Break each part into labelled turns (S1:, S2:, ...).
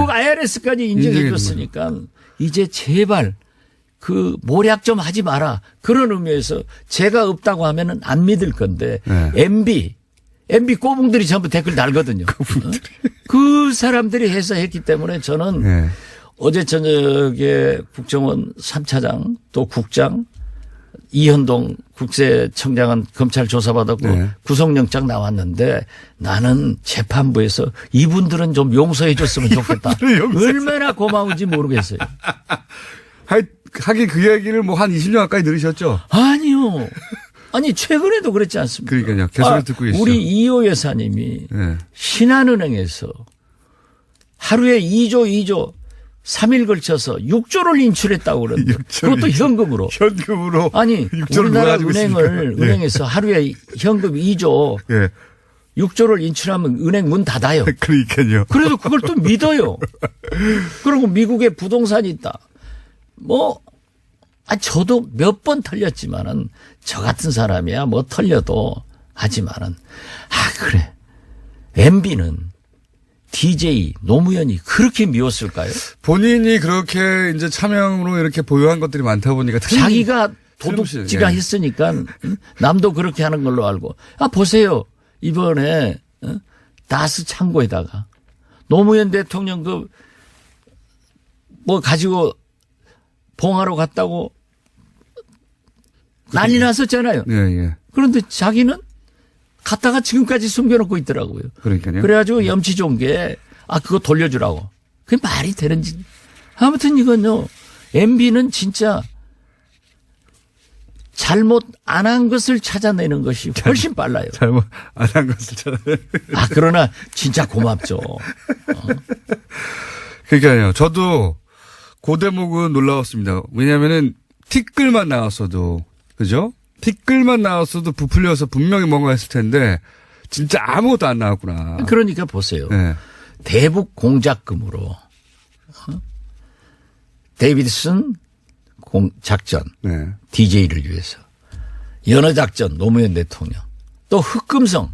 S1: 미국 IRS까지 인정해 줬으니까 이제 제발 그 모략 좀 하지 마라. 그런 의미에서 제가 없다고 하면은 안 믿을 건데 MB 꼬붕들이 전부 댓글 달거든요. 그 사람들이 해서 했기 때문에 저는 어제 저녁에 국정원 3차장 또 국장 이현동 국세청장은 검찰 조사받았고 구속영장 나왔는데 나는 재판부에서 이분들은 좀 용서해 줬으면 좋겠다. 얼마나 고마운지 모르겠어요.
S2: 하긴 그 얘기를 뭐 한 20년 가까이 들으셨죠?
S1: 아니요. 아니 최근에도 그랬지 않습니까?
S2: 그러니까요. 계속 듣고 계시죠.
S1: 우리 이호 여사님이 신한은행에서 하루에 2조 3일 걸쳐서 6조를 인출했다고 그러는데 그것도 현금으로.
S2: 현금으로.
S1: 아니 우리나라 은행에서 하루에 현금 2조 6조를 인출하면 은행 문 닫아요.
S2: 그러니까요.
S1: 그래도 그걸 또 믿어요. 그리고 미국에 부동산이 있다. 저도 몇 번 털렸지만은 저 같은 사람이야 뭐 털려도 하지만은 그래. MB는 DJ 노무현이 그렇게 미웠을까요?
S2: 본인이 그렇게 이제 차명으로 이렇게 보유한 것들이 많다 보니까
S1: 자기가 도둑질가 했으니까 남도 그렇게 하는 걸로 알고 보세요. 이번에 다스 창고에다가 노무현 대통령 가지고 봉하러 갔다고 난리 났었잖아요. 그런데 자기는 갔다가 지금까지 숨겨놓고 있더라고요.
S2: 그러니까요.
S1: 그래가지고 염치 좋은 게 그거 돌려주라고. 그게 말이 되는지. 아무튼 이건요. MB는 진짜 잘못 안 한 것을 찾아내는 것이 훨씬 빨라요.
S2: 잘못 안 한 것을 찾아내는.
S1: 그러나 진짜 고맙죠.
S2: 그러니까요. 저도 그 대목은 놀라웠습니다. 왜냐하면은 티끌만 나왔어도 그죠? 티끌만 나왔어도 부풀려서 분명히 뭔가 했을 텐데 진짜 아무것도 안 나왔구나.
S1: 그러니까 보세요. 대북 공작금으로 데이비드슨 작전 DJ를 위해서 연어작전 노무현 대통령 또 흑금성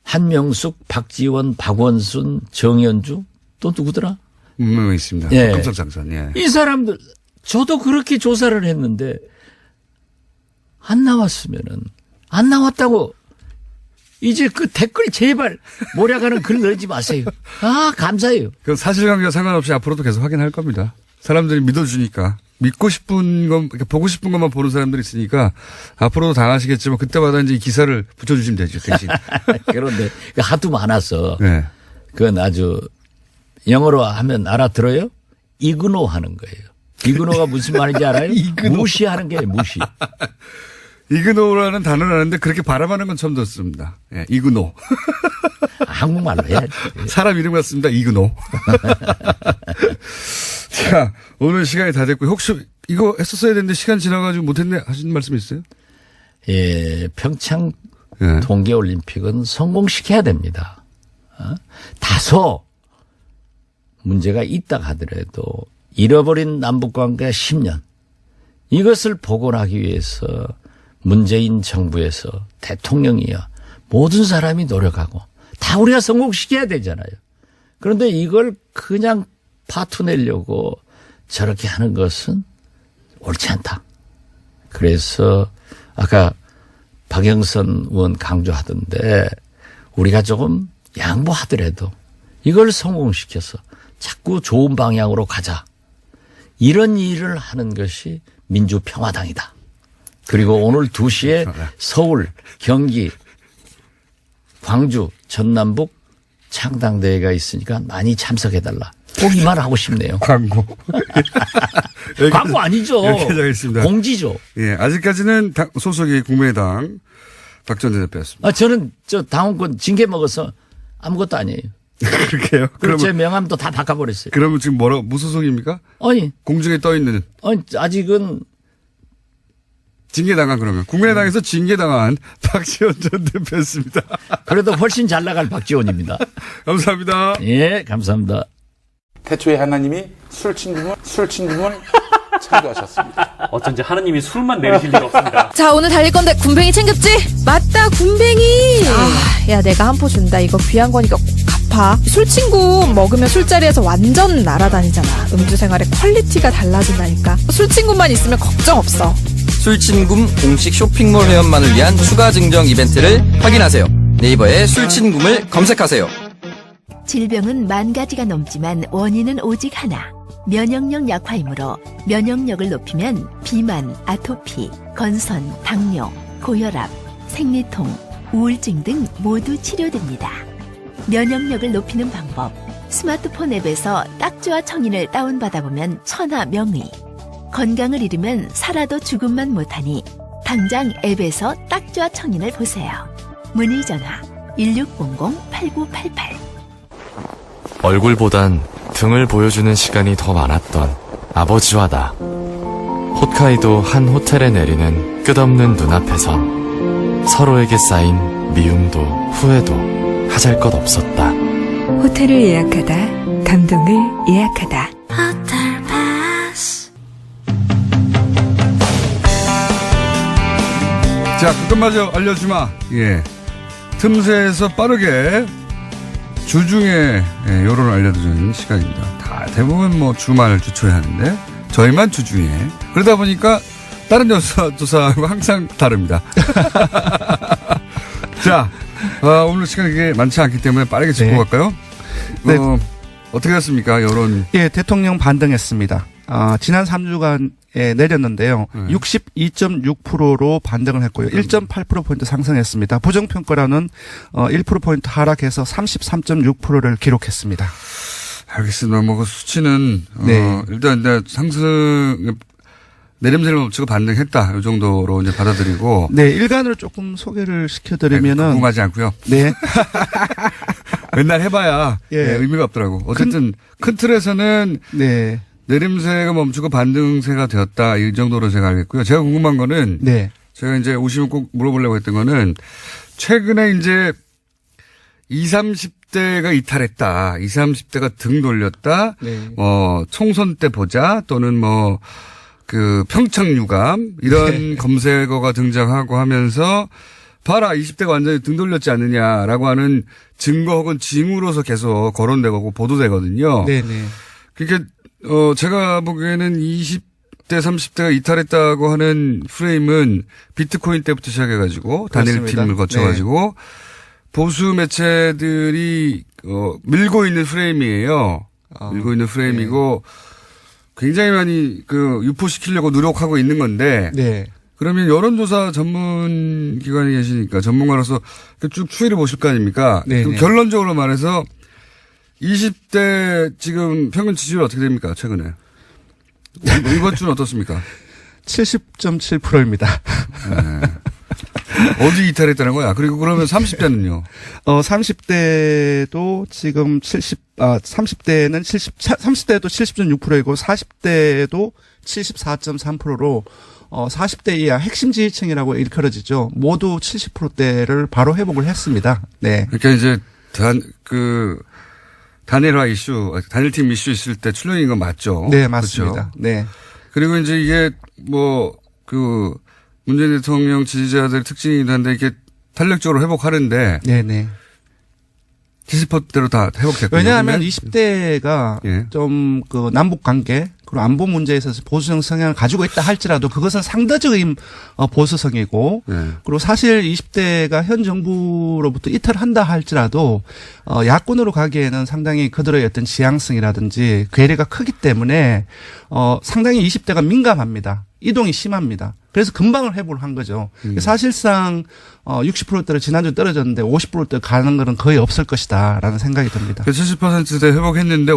S1: 한명숙 박지원 박원순 정연주 또 누구더라?
S2: 분명히 있습니다. 흑금성 작전.
S1: 이 사람들 저도 그렇게 조사를 했는데 안 나왔으면은 안 나왔다고 이제 그 댓글 제발 모략하는 글 넣지 마세요. 감사해요.
S2: 그 사실관계와 상관없이 앞으로도 계속 확인할 겁니다. 사람들이 믿어주니까 믿고 싶은 것, 보고 싶은 것만 보는 사람들이 있으니까 앞으로도 당하시겠지만 그때마다 이제 이 기사를 붙여주시면 되죠, 대신.
S1: 그런데 하도 많아서 그건 아주 영어로 하면 알아들어요? 이그노 하는 거예요. 이그노가 무슨 말인지 알아요? 무시하는 게 무시.
S2: 이그노라는 단어를 아는데 그렇게 발음하는 건 처음 듣습니다. 이그노.
S1: 한국말로 해야지.
S2: 사람 이름 같습니다. 이그노. 자, 오늘 시간이 다 됐고 혹시 이거 했었어야 되는데 시간 지나가지고 못했네 하시는 말씀 있어요?
S1: 평창 동계올림픽은 성공시켜야 됩니다. 다소 문제가 있다 하더라도 잃어버린 남북관계 10년 이것을 복원하기 위해서 문재인 정부에서 대통령이야 모든 사람이 노력하고 다 우리가 성공시켜야 되잖아요. 그런데 이걸 그냥 파투내려고 저렇게 하는 것은 옳지 않다. 그래서 아까 박영선 의원 강조하던데 우리가 조금 양보하더라도 이걸 성공시켜서 자꾸 좋은 방향으로 가자. 이런 일을 하는 것이 민주평화당이다. 그리고 오늘 2시에 서울, 경기, 광주, 전남북 창당대회가 있으니까 많이 참석해달라. 꼭 이 말 하고 싶네요.
S2: 광고.
S1: 광고 아니죠.
S2: 하겠습니다.
S1: 공지죠.
S2: 아직까지는 소속이 국민의당 박전 대표였습니다.
S1: 저는 당원권 징계 먹어서 아무것도 아니에요.
S2: 그렇게요?
S1: 그럼 제 명함도 다 바꿔버렸어요.
S2: 그러면 지금 무소속입니까?
S1: 아니.
S2: 공중에 떠 있는.
S1: 아직은.
S2: 징계당한 그러면. 국민의당에서 징계당한 박지원 전 대표였습니다.
S1: 그래도 훨씬 잘 나갈 박지원입니다.
S2: 감사합니다.
S1: 예, 감사합니다.
S3: 태초에 하나님이 술친구물 창조하셨습니다.
S4: 어쩐지 하나님이 술만 내리실 일 없습니다.
S5: 자, 오늘 달릴 건데 군뱅이 챙겼지? 맞다, 군뱅이. 야, 내가 한 포 준다. 이거 귀한 거니까 꼭 갚아. 봐. 술친구 먹으면 술자리에서 완전 날아다니잖아. 음주 생활의 퀄리티가 달라진다니까. 술친구만 있으면 걱정 없어.
S6: 술친굼 공식 쇼핑몰 회원만을 위한 추가 증정 이벤트를 확인하세요. 네이버에 술친굼을 검색하세요.
S7: 질병은 10,000가지가 넘지만 원인은 오직 하나. 면역력 약화이므로 면역력을 높이면 비만, 아토피, 건선, 당뇨, 고혈압, 생리통, 우울증 등 모두 치료됩니다. 면역력을 높이는 방법. 스마트폰 앱에서 딱지와 청인을 다운받아보면 천하명의. 건강을 잃으면 살아도 죽음만 못하니 당장 앱에서 딱지와 청인을 보세요. 문의 전화 1600-8988.
S8: 얼굴보단 등을 보여주는 시간이 더 많았던 아버지와 나. 홋카이도 한 호텔에 내리는 끝없는 눈앞에선 서로에게 쌓인 미움도 후회도 하잘 것 없었다.
S9: 호텔을 예약하다, 감동을 예약하다.
S2: 자, 그것마저 알려주마. 예. 틈새에서 빠르게 주중에 여론을 알려드리는 시간입니다. 다 대부분 뭐 주말 주초에 하는데 저희만 주중에. 그러다 보니까 다른 조사하고 항상 다릅니다. 자, 오늘 시간이 그렇게 많지 않기 때문에 빠르게 짚고 갈까요?
S10: 네.
S2: 어떻게 됐습니까, 여론?
S10: 예, 대통령 반등했습니다. 지난 3주간에 내렸는데요. 62.6%로 반등을 했고요. 1.8%포인트 상승했습니다. 부정평가로는 1%포인트 하락해서 33.6%를 기록했습니다.
S2: 알겠습니다. 뭐, 그 수치는,
S10: 네.
S2: 일단 상승, 내림세를 멈추고 반등했다. 이 정도로 이제 받아들이고.
S10: 네, 일간으로 조금 소개를 시켜드리면은.
S2: 궁금하지 않고요.
S10: 네.
S2: 맨날 해봐야
S10: 예.
S2: 의미가 없더라고. 어쨌든 큰 틀에서는
S10: 네.
S2: 내림세가 멈추고 반등세가 되었다. 이 정도로 제가 알겠고요. 제가 궁금한 거는
S10: 네.
S2: 제가 이제 오시면 꼭 물어보려고 했던 거는 최근에 이제 20, 30대가 이탈했다. 20, 30대가 등 돌렸다.
S10: 네.
S2: 총선 때 보자 또는 평창 유감 이런 검색어가 등장하고 하면서 봐라 20대가 완전히 등 돌렸지 않느냐라고 하는 증거 혹은 징후로서 계속 거론되고 보도되거든요.
S10: 네네.
S2: 그러니까 제가 보기에는 20대 30대가 이탈했다고 하는 프레임은 비트코인 때부터 시작해가지고 단일팀을 거쳐가지고 네. 보수 매체들이 밀고 있는 프레임이에요. 밀고 있는 프레임이고 굉장히 많이 유포시키려고 노력하고 있는 건데
S10: 네.
S2: 그러면 여론조사 전문 기관에 계시니까 전문가로서 쭉 추이를 보실 거 아닙니까? 결론적으로 말해서 20대 지금 평균 지지율 어떻게 됩니까? 최근에. 이번 주는 어떻습니까?
S10: 70.7%입니다.
S2: 네. 어디 이탈했다는 거야? 그리고 그러면 30대는요?
S10: 30대도 지금 30대는 30대도 70.6%이고 40대도 74.3%로 40대 이하 핵심 지지층이라고 일컬어지죠. 모두 70%대를 바로 회복을 했습니다. 네.
S2: 그러니까 이제 단일화 이슈, 단일팀 이슈 있을 때 출렁인 건 맞죠?
S10: 네, 맞습니다.
S2: 그렇죠?
S10: 네.
S2: 그리고 이제 이게 문재인 대통령 지지자들의 특징이기도 한데 이게 탄력적으로 회복하는데.
S10: 네네.
S2: 70%대로 다 회복됐군요.
S10: 왜냐하면 20대가
S2: 예.
S10: 좀 남북 관계 그리고 안보 문제에 있어서 보수적 성향을 가지고 있다 할지라도 그것은 상대적인 보수성이고 그리고 사실 20대가 현 정부로부터 이탈한다 할지라도 야권으로 가기에는 상당히 그들의 어떤 지향성이라든지 괴리가 크기 때문에 상당히 20대가 민감합니다. 이동이 심합니다. 그래서 금방을 회복을 한 거죠. 사실상 60%대로 지난주 떨어졌는데 50%대 가는 거는 거의 없을 것이다라는 생각이 듭니다.
S2: 70%대 회복했는데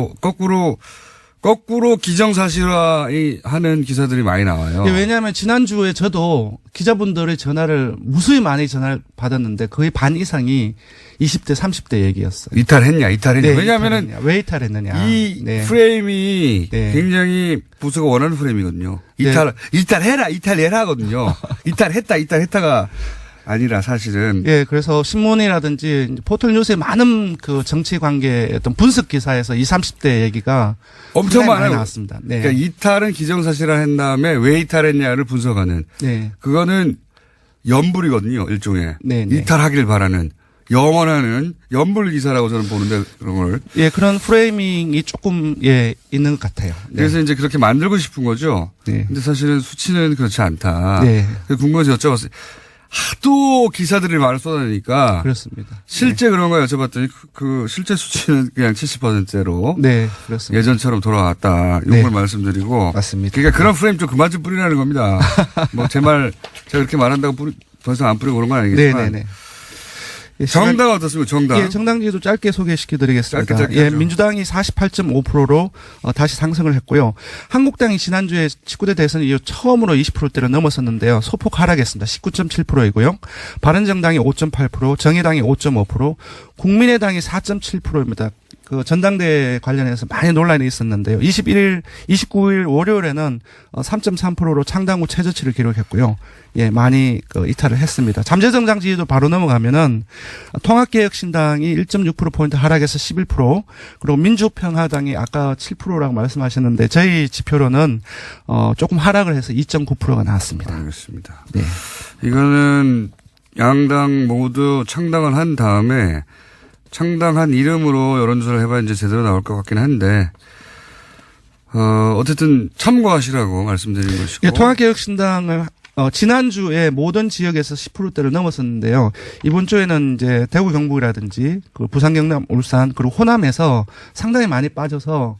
S2: 거꾸로 기정사실화하는 기사들이 많이 나와요.
S10: 왜냐하면 지난주에 저도 기자분들의 전화를 무수히 많이 전화를 받았는데 거의 반 이상이 20대, 30대 얘기였어요.
S2: 이탈했냐.
S10: 네,
S2: 왜냐하면
S10: 왜 이탈했느냐.
S2: 이 프레임이 굉장히 보수가 원하는 프레임이거든요. 이탈해라 하거든요. 이탈했다가 아니라 사실은.
S10: 예, 그래서 신문이라든지 포털뉴스에 많은 정치 관계 어떤 분석 기사에서 20, 30대 얘기가
S2: 엄청 많이
S10: 나왔습니다. 네.
S2: 그러니까 이탈은 기정사실화한 다음에 왜 이탈했냐를 분석하는.
S10: 네.
S2: 그거는 연불이거든요, 일종의.
S10: 네.
S2: 이탈하길 바라는. 영원하는 연불 기사라고 저는 보는데 그런 걸.
S10: 예, 그런 프레이밍이 조금 있는 것 같아요. 네.
S2: 그래서 이제 그렇게 만들고 싶은 거죠.
S10: 네.
S2: 근데 사실은 수치는 그렇지 않다.
S10: 네.
S2: 궁금해서 여쭤봤어요. 하도 기사들이 말을 쏟아내니까.
S10: 그렇습니다.
S2: 실제 그런 거 여쭤봤더니 그 실제 수치는 그냥 70%로.
S10: 네, 그렇습니다.
S2: 예전처럼 돌아왔다. 이걸
S10: 네.
S2: 말씀드리고.
S10: 맞습니다.
S2: 그러니까 그런 프레임 좀 그만 좀 뿌리라는 겁니다. 뭐 제가 그렇게 말한다고 더 이상 안 뿌리고 그런 건 아니겠지만.
S10: 네네네.
S2: 정당 어떻습니까? 정당.
S10: 예, 정당지도 짧게 소개시켜드리겠습니다.
S2: 짧게
S10: 예, 민주당이 48.5%로 다시 상승을 했고요. 한국당이 지난주에 19대 대선 이후 처음으로 20%대를 넘어섰는데요. 소폭 하락했습니다. 19.7%이고요. 바른정당이 5.8%, 정의당이 5.5%, 국민의당이 4.7%입니다. 그 전당대회 관련해서 많이 논란이 있었는데요. 29일 월요일에는 3.3%로 창당 후 최저치를 기록했고요. 예, 많이 이탈을 했습니다. 잠재정당 지지도 바로 넘어가면은 통합개혁신당이 1.6%포인트 하락해서 11%, 그리고 민주평화당이 아까 7%라고 말씀하셨는데 저희 지표로는 조금 하락을 해서 2.9%가 나왔습니다.
S2: 알겠습니다.
S10: 네.
S2: 이거는 양당 모두 창당을 한 다음에 창당한 이름으로 여론조사를 해봐야 이제 제대로 나올 것 같긴 한데, 어쨌든 참고하시라고 말씀드린 것이고.
S10: 예, 통합개혁신당을 지난주에 모든 지역에서 10%대를 넘었었는데요. 이번 주에는 이제 대구 경북이라든지 그 부산 경남 울산 그리고 호남에서 상당히 많이 빠져서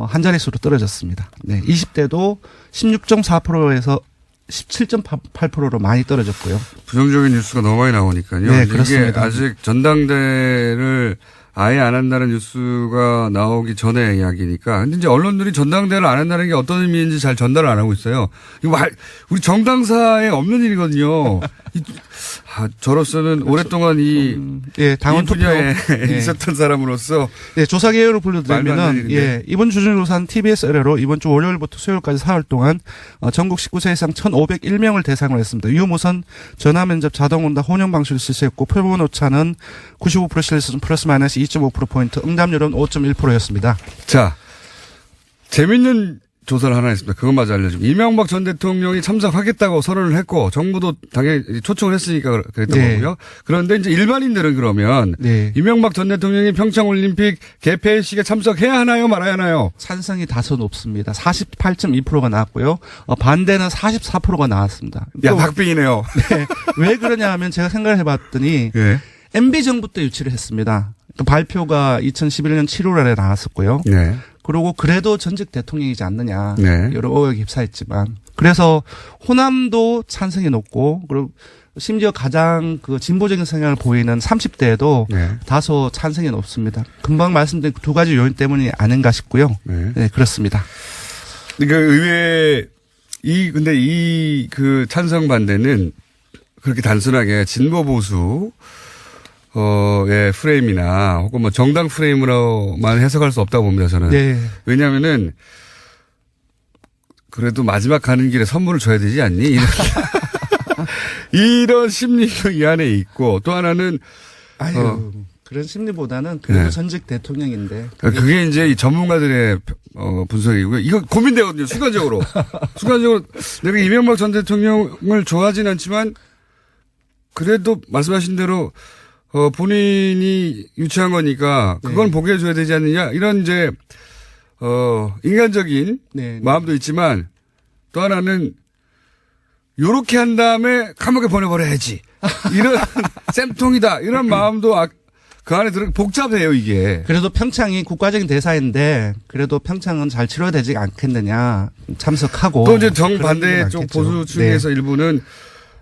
S10: 한 자릿수로 떨어졌습니다. 네, 20대도 16.4%에서 17.8%로 많이 떨어졌고요.
S2: 부정적인 뉴스가 너무 많이 나오니까요.
S10: 네, 그렇습니다.
S2: 이게 아직 전당대회를 아예 안 한다는 뉴스가 나오기 전의 이야기니까. 근데 이제 언론들이 전당대회를 안 한다는 게 어떤 의미인지 잘 전달을 안 하고 있어요. 이거 우리 정당사에 없는 일이거든요. 저로서는
S10: 그렇죠.
S2: 오랫동안
S10: 당원
S2: 이 분야에
S10: 투표
S2: 있었던 사람으로서
S10: 조사 개요를 불러드리면은 이번 주진조사는 TBS 의뢰로 이번 주 월요일부터 수요일까지 4월 동안 전국 19세 이상 1,501명을 대상으로 했습니다. 유무선 전화면접 자동응답 혼용 방식을 실시했고 표본 오차는 95% 실수 플러스 마이너스 2.5%포인트, 응답률은 5.1%였습니다.
S2: 자, 재밌는 조사를 하나 했습니다. 그것마저 알려주면. 이명박 전 대통령이 참석하겠다고 선언을 했고, 정부도 당연히 초청을 했으니까 그랬던 거고요. 그런데 이제 일반인들은 그러면, 이명박 전 대통령이 평창올림픽 개폐식에 참석해야 하나요? 말아야 하나요?
S10: 찬성이 다소 높습니다. 48.2%가 나왔고요. 반대는 44%가 나왔습니다.
S2: 야, 박빙이네요.
S10: 네. 왜 그러냐 하면 제가 생각을 해봤더니, MB정부 때 유치를 했습니다. 그 발표가 2011년 7월에 나왔었고요. 그리고 그래도 전직 대통령이지 않느냐. 여러 의혹이 휩싸였지만. 그래서 호남도 찬성이 높고, 그리고 심지어 가장 그 진보적인 성향을 보이는 30대에도 다소 찬성이 높습니다. 금방 말씀드린 두 가지 요인 때문이 아닌가 싶고요. 네, 그렇습니다.
S2: 그러니까 의외에 근데 그 찬성 반대는 그렇게 단순하게 진보 보수 의 프레임이나 혹은 뭐 정당 프레임으로만 해석할 수 없다고 봅니다, 저는. 왜냐면은 그래도 마지막 가는 길에 선물을 줘야 되지 않니? 이런 심리도 이 안에 있고 또 하나는
S10: 그런 심리보다는 그래도 전직 대통령인데.
S2: 그게 이제 이 전문가들의 분석이고요. 이거 고민되거든요, 순간적으로. 내가 이명박 전 대통령을 좋아하진 않지만 그래도 말씀하신 대로 본인이 유치한 거니까 그건 보게 해줘야 되지 않느냐. 이런 이제, 인간적인 마음도 있지만 또 하나는 요렇게 한 다음에 감옥에 보내버려야지. 이런 쌤통이다. 이런 마음도 그 안에 복잡해요, 이게.
S10: 그래도 평창이 국가적인 대사인데 그래도 평창은 잘 치러야 되지 않겠느냐. 참석하고.
S2: 또 이제 정반대 쪽 보수층에서 일부는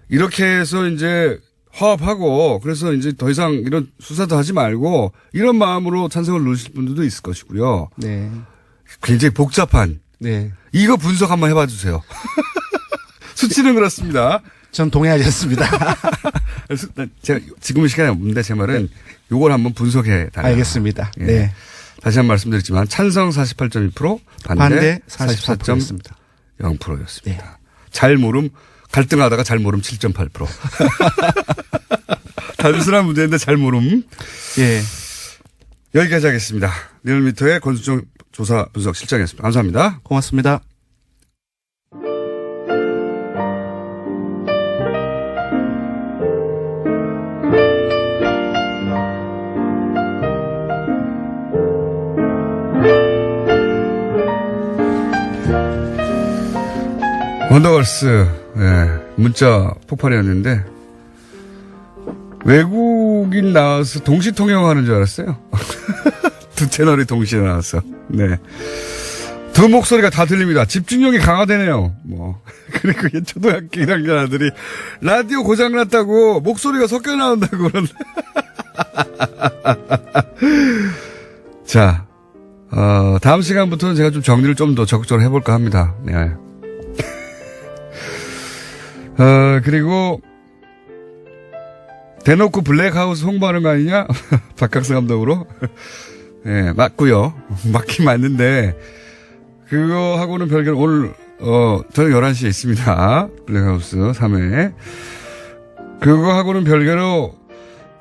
S2: 이렇게 해서 이제 화합하고 그래서 이제 더 이상 이런 수사도 하지 말고 이런 마음으로 찬성을 누르실 분들도 있을 것이고요. 굉장히 복잡한. 이거 분석 한번 해봐 주세요. 수치는 그렇습니다.
S10: 전 동의하지 않습니다.
S2: 제가 지금은 시간이 없는데 제 말은 요걸 한번 분석해 달라.
S10: 알겠습니다.
S2: 다시 한번 말씀드렸지만 찬성 48.2%, 반대 44.0%였습니다. 잘 모름 갈등하다가 잘 모름 7.8%. 단순한 문제인데 잘 모름. 여기까지 하겠습니다. 리얼미터의 권수정 조사 분석 실장이었습니다. 감사합니다.
S10: 고맙습니다.
S2: 원더걸스, 문자 폭발이었는데, 외국인 나와서 동시 통역하는 줄 알았어요. 두 채널이 동시에 나와서. 네. 두 목소리가 다 들립니다. 집중력이 강화되네요. 그리고 초등학교 1학년 아들이 라디오 고장났다고 목소리가 섞여 나온다고 그런다. 자, 다음 시간부터는 제가 좀 정리를 좀 더 적극적으로 해볼까 합니다. 네. 그리고 대놓고 블랙하우스 홍보하는 거 아니냐? 박학수 감독으로. 네, 맞고요. 맞긴 맞는데 그거하고는 별개로 오늘 저녁 11시에 있습니다. 블랙하우스 3회. 그거하고는 별개로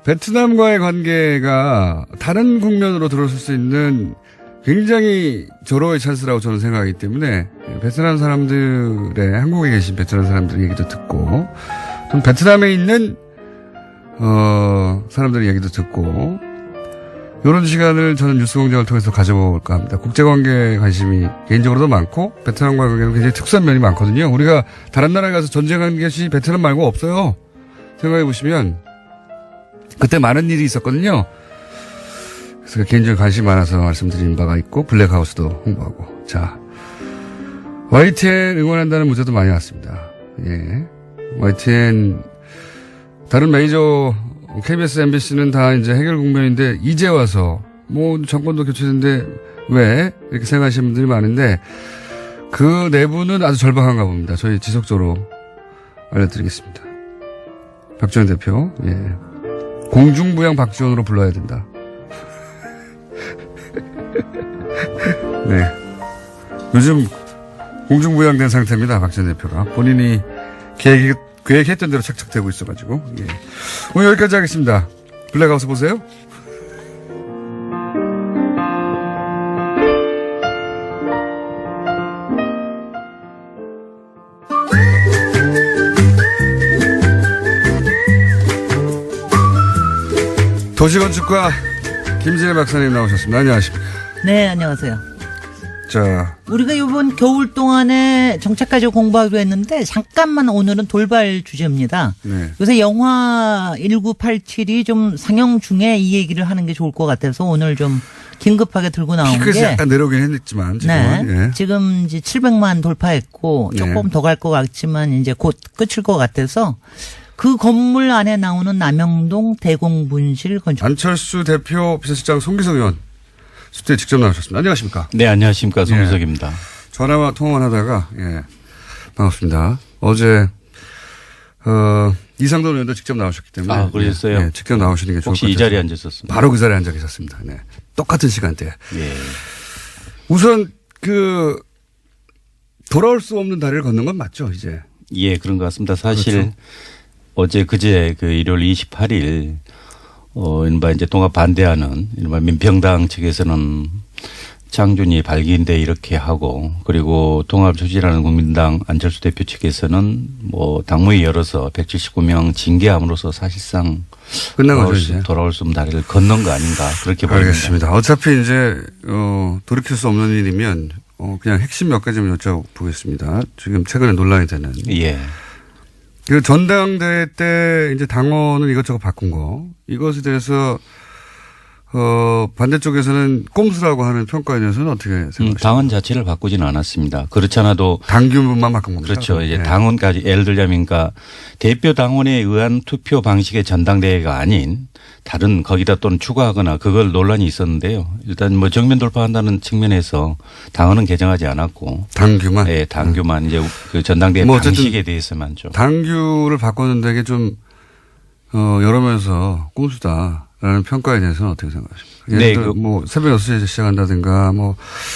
S2: 베트남과의 관계가 다른 국면으로 들어설 수 있는 굉장히 절호의 찬스라고 저는 생각하기 때문에 베트남 사람들의 한국에 계신 베트남 사람들 얘기도 듣고 좀 베트남에 있는 사람들 얘기도 듣고 이런 시간을 저는 뉴스공장을 통해서 가져볼까 합니다. 국제관계에 관심이 개인적으로도 많고 베트남과 관계는 굉장히 특수한 면이 많거든요. 우리가 다른 나라에 가서 전쟁한 것이 베트남 말고 없어요. 생각해 보시면 그때 많은 일이 있었거든요. 그래서 개인적인 관심이 많아서 말씀드린 바가 있고 블랙하우스도 홍보하고. 자, YTN 응원한다는 문자도 많이 왔습니다. 예, YTN 다른 메이저 KBS, MBC는 다 이제 해결 국면인데 이제 와서 정권도 교체됐는데 왜 이렇게 생각하시는 분들이 많은데 그 내부는 아주 절박한가 봅니다. 저희 지속적으로 알려드리겠습니다. 박지원 대표, 예, 공중부양 박지원으로 불러야 된다. 네, 요즘 공중부양된 상태입니다. 박지원 대표가 본인이 계획했던 대로 착착되고 있어가지고. 예. 오늘 여기까지 하겠습니다. 블랙하우스 보세요. 도시건축가 김진애 박사님 나오셨습니다. 안녕하십니까.
S11: 네, 안녕하세요.
S2: 자,
S11: 우리가 이번 겨울 동안에 정책 가지고 공부하기로 했는데 잠깐만 오늘은 돌발 주제입니다.
S2: 네.
S11: 요새 영화 1987이 좀 상영 중에 이 얘기를 하는 게 좋을 것 같아서 오늘 좀 긴급하게 들고 나온 게.
S2: 약간 내려오긴 했지만 지금은.
S11: 네.
S2: 예.
S11: 지금 이제 700만 돌파했고 조금 더 갈 것 같지만 이제 곧 끝일 것 같아서 그 건물 안에 나오는 남영동 대공분실 건축.
S2: 안철수 대표 비서실장 송기석 의원 스튜디오에 직접 나오셨습니다. 안녕하십니까?
S12: 네, 안녕하십니까. 송기석입니다.
S2: 전화와 통화만 하다가, 반갑습니다. 어제, 이상돈 의원도 직접 나오셨기 때문에.
S12: 아, 그러셨어요?
S2: 네, 직접 나오시는 게 좋을 것 같아요.
S12: 혹시 이 자리에 앉으셨습니까?
S2: 바로 그 자리에 앉아 계셨습니다. 네. 똑같은 시간대에.
S12: 예.
S2: 우선, 돌아올 수 없는 다리를 걷는 건 맞죠, 이제?
S12: 예, 그런 것 같습니다. 사실
S2: 그렇죠.
S12: 어제 그제 일월 28일 이른바 이제 통합 반대하는 이른바 민평당 측에서는 장준이 발기인데 이렇게 하고 그리고 통합 추진하는 국민당 안철수 대표 측에서는 당무위 열어서 179명 징계함으로써 사실상
S2: 끝난 거죠, 이제.
S12: 돌아올 수 없는 다리를 걷는 거 아닌가 그렇게 보입니다.
S2: 알겠습니다. 어차피 이제, 돌이킬 수 없는 일이면, 그냥 핵심 몇 가지만 여쭤보겠습니다. 지금 최근에 논란이 되는.
S12: 예.
S2: 그 전당대회 때 이제 당원을 이것저것 바꾼 거 이것에 대해서 반대쪽에서는 꼼수라고 하는 평가에 대해서는 어떻게 생각하십니까?
S12: 당원 자체를 바꾸지는 않았습니다. 그렇지 않아도
S2: 당규만 바꾼 겁니다.
S12: 그렇죠. 이제 당원까지 예를 들자면 그러니까 대표 당원에 의한 투표 방식의 전당대회가 아닌 다른 거기다 또는 추가하거나 그걸 논란이 있었는데요. 일단 정면 돌파한다는 측면에서 당원은 개정하지 않았고
S2: 당규만
S12: 네, 당규만 이제 그 전당대회 방식에 대해서만 좀
S2: 당규를 바꿨는데 이게 좀 여러 면에서 꼼수다라는 평가에 대해서는 어떻게 생각하십니까?
S12: 네,
S2: 예를 들어 새벽 6시에 시작한다든가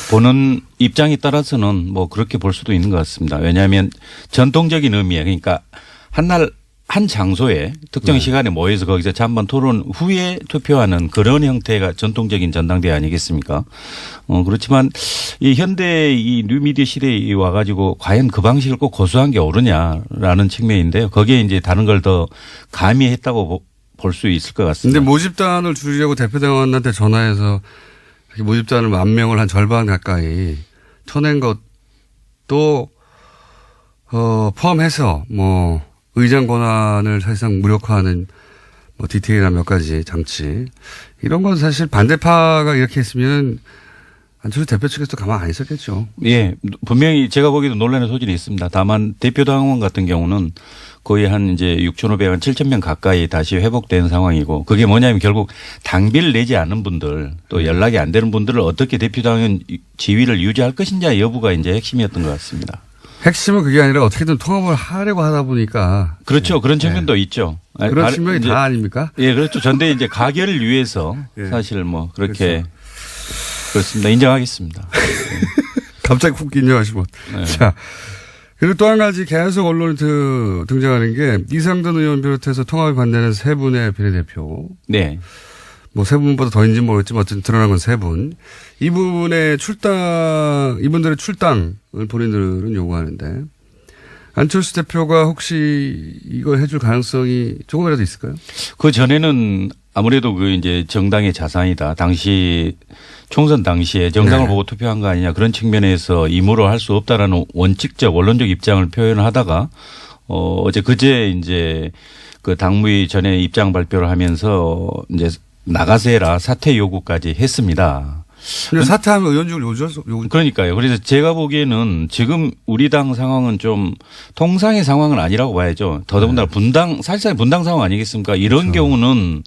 S12: 보는 입장에 따라서는 그렇게 볼 수도 있는 것 같습니다. 왜냐하면 전통적인 의미에 그러니까 한 장소에 특정 시간에 모여서 거기서 잠깐 토론 후에 투표하는 그런 형태가 전통적인 전당대회 아니겠습니까? 그렇지만 이 현대 이 뉴미디어 시대에 와가지고 과연 그 방식을 꼭 고수한 게 옳으냐라는 측면인데요. 거기에 이제 다른 걸 더 가미했다고 볼 수 있을 것 같습니다.
S2: 근데 모집단을 줄이려고 대표당원한테 전화해서 모집단을 1000명을 한 절반 가까이 쳐낸 것도 포함해서 뭐 의장 권한을 사실상 무력화하는 뭐 디테일한 몇 가지 장치 이런 건 사실 반대파가 이렇게 했으면 안철수 대표 측에서 가만 안 있었겠죠.
S12: 예, 분명히 제가 보기에도 논란의 소질이 있습니다. 다만 대표당원 같은 경우는 거의 한 이제 6,500원, 7,000명 가까이 다시 회복된 상황이고 그게 뭐냐면 결국 당비를 내지 않는 분들 또 연락이 안 되는 분들을 어떻게 대표당원 지위를 유지할 것인지 여부가 이제 핵심이었던 것 같습니다.
S2: 핵심은 그게 아니라 어떻게든 통합을 하려고 하다 보니까.
S12: 그렇죠. 네. 그런 측면도 있죠.
S2: 그런 측면이 다 아닙니까?
S12: 예, 그렇죠. 전대 이제 가결을 위해서 사실 뭐 그렇게 그렇죠. 그렇습니다. 인정하겠습니다.
S2: 갑자기 훅 인정하시면. 네. 자. 그리고 또 한 가지 계속 언론에 등장하는 게 이상돈 의원 비롯해서 통합에 반대하는 세 분의 비례대표.
S12: 네.
S2: 뭐 세 분보다 더인지 모르겠지만 어쨌든 드러난 건 세 분. 이분들의 출당을 본인들은 요구하는데 안철수 대표가 혹시 이걸 해줄 가능성이 조금이라도 있을까요?
S12: 그 전에는 아무래도 그 이제 정당의 자산이다. 당시 총선 당시에 정당을 보고 투표한 거 아니냐 그런 측면에서 임으로 할 수 없다라는 원칙적 원론적 입장을 표현하다가 어제 그제 이제 그 당무위 전에 입장 발표를 하면서 이제 나가세라 사퇴 요구까지 했습니다.
S2: 근데 사퇴하면 의원직을 요구할
S12: 그러니까요. 그래서 제가 보기에는 지금 우리 당 상황은 좀 통상의 상황은 아니라고 봐야죠. 더더군다나 사실상 분당 상황 아니겠습니까? 이런 그렇죠. 경우는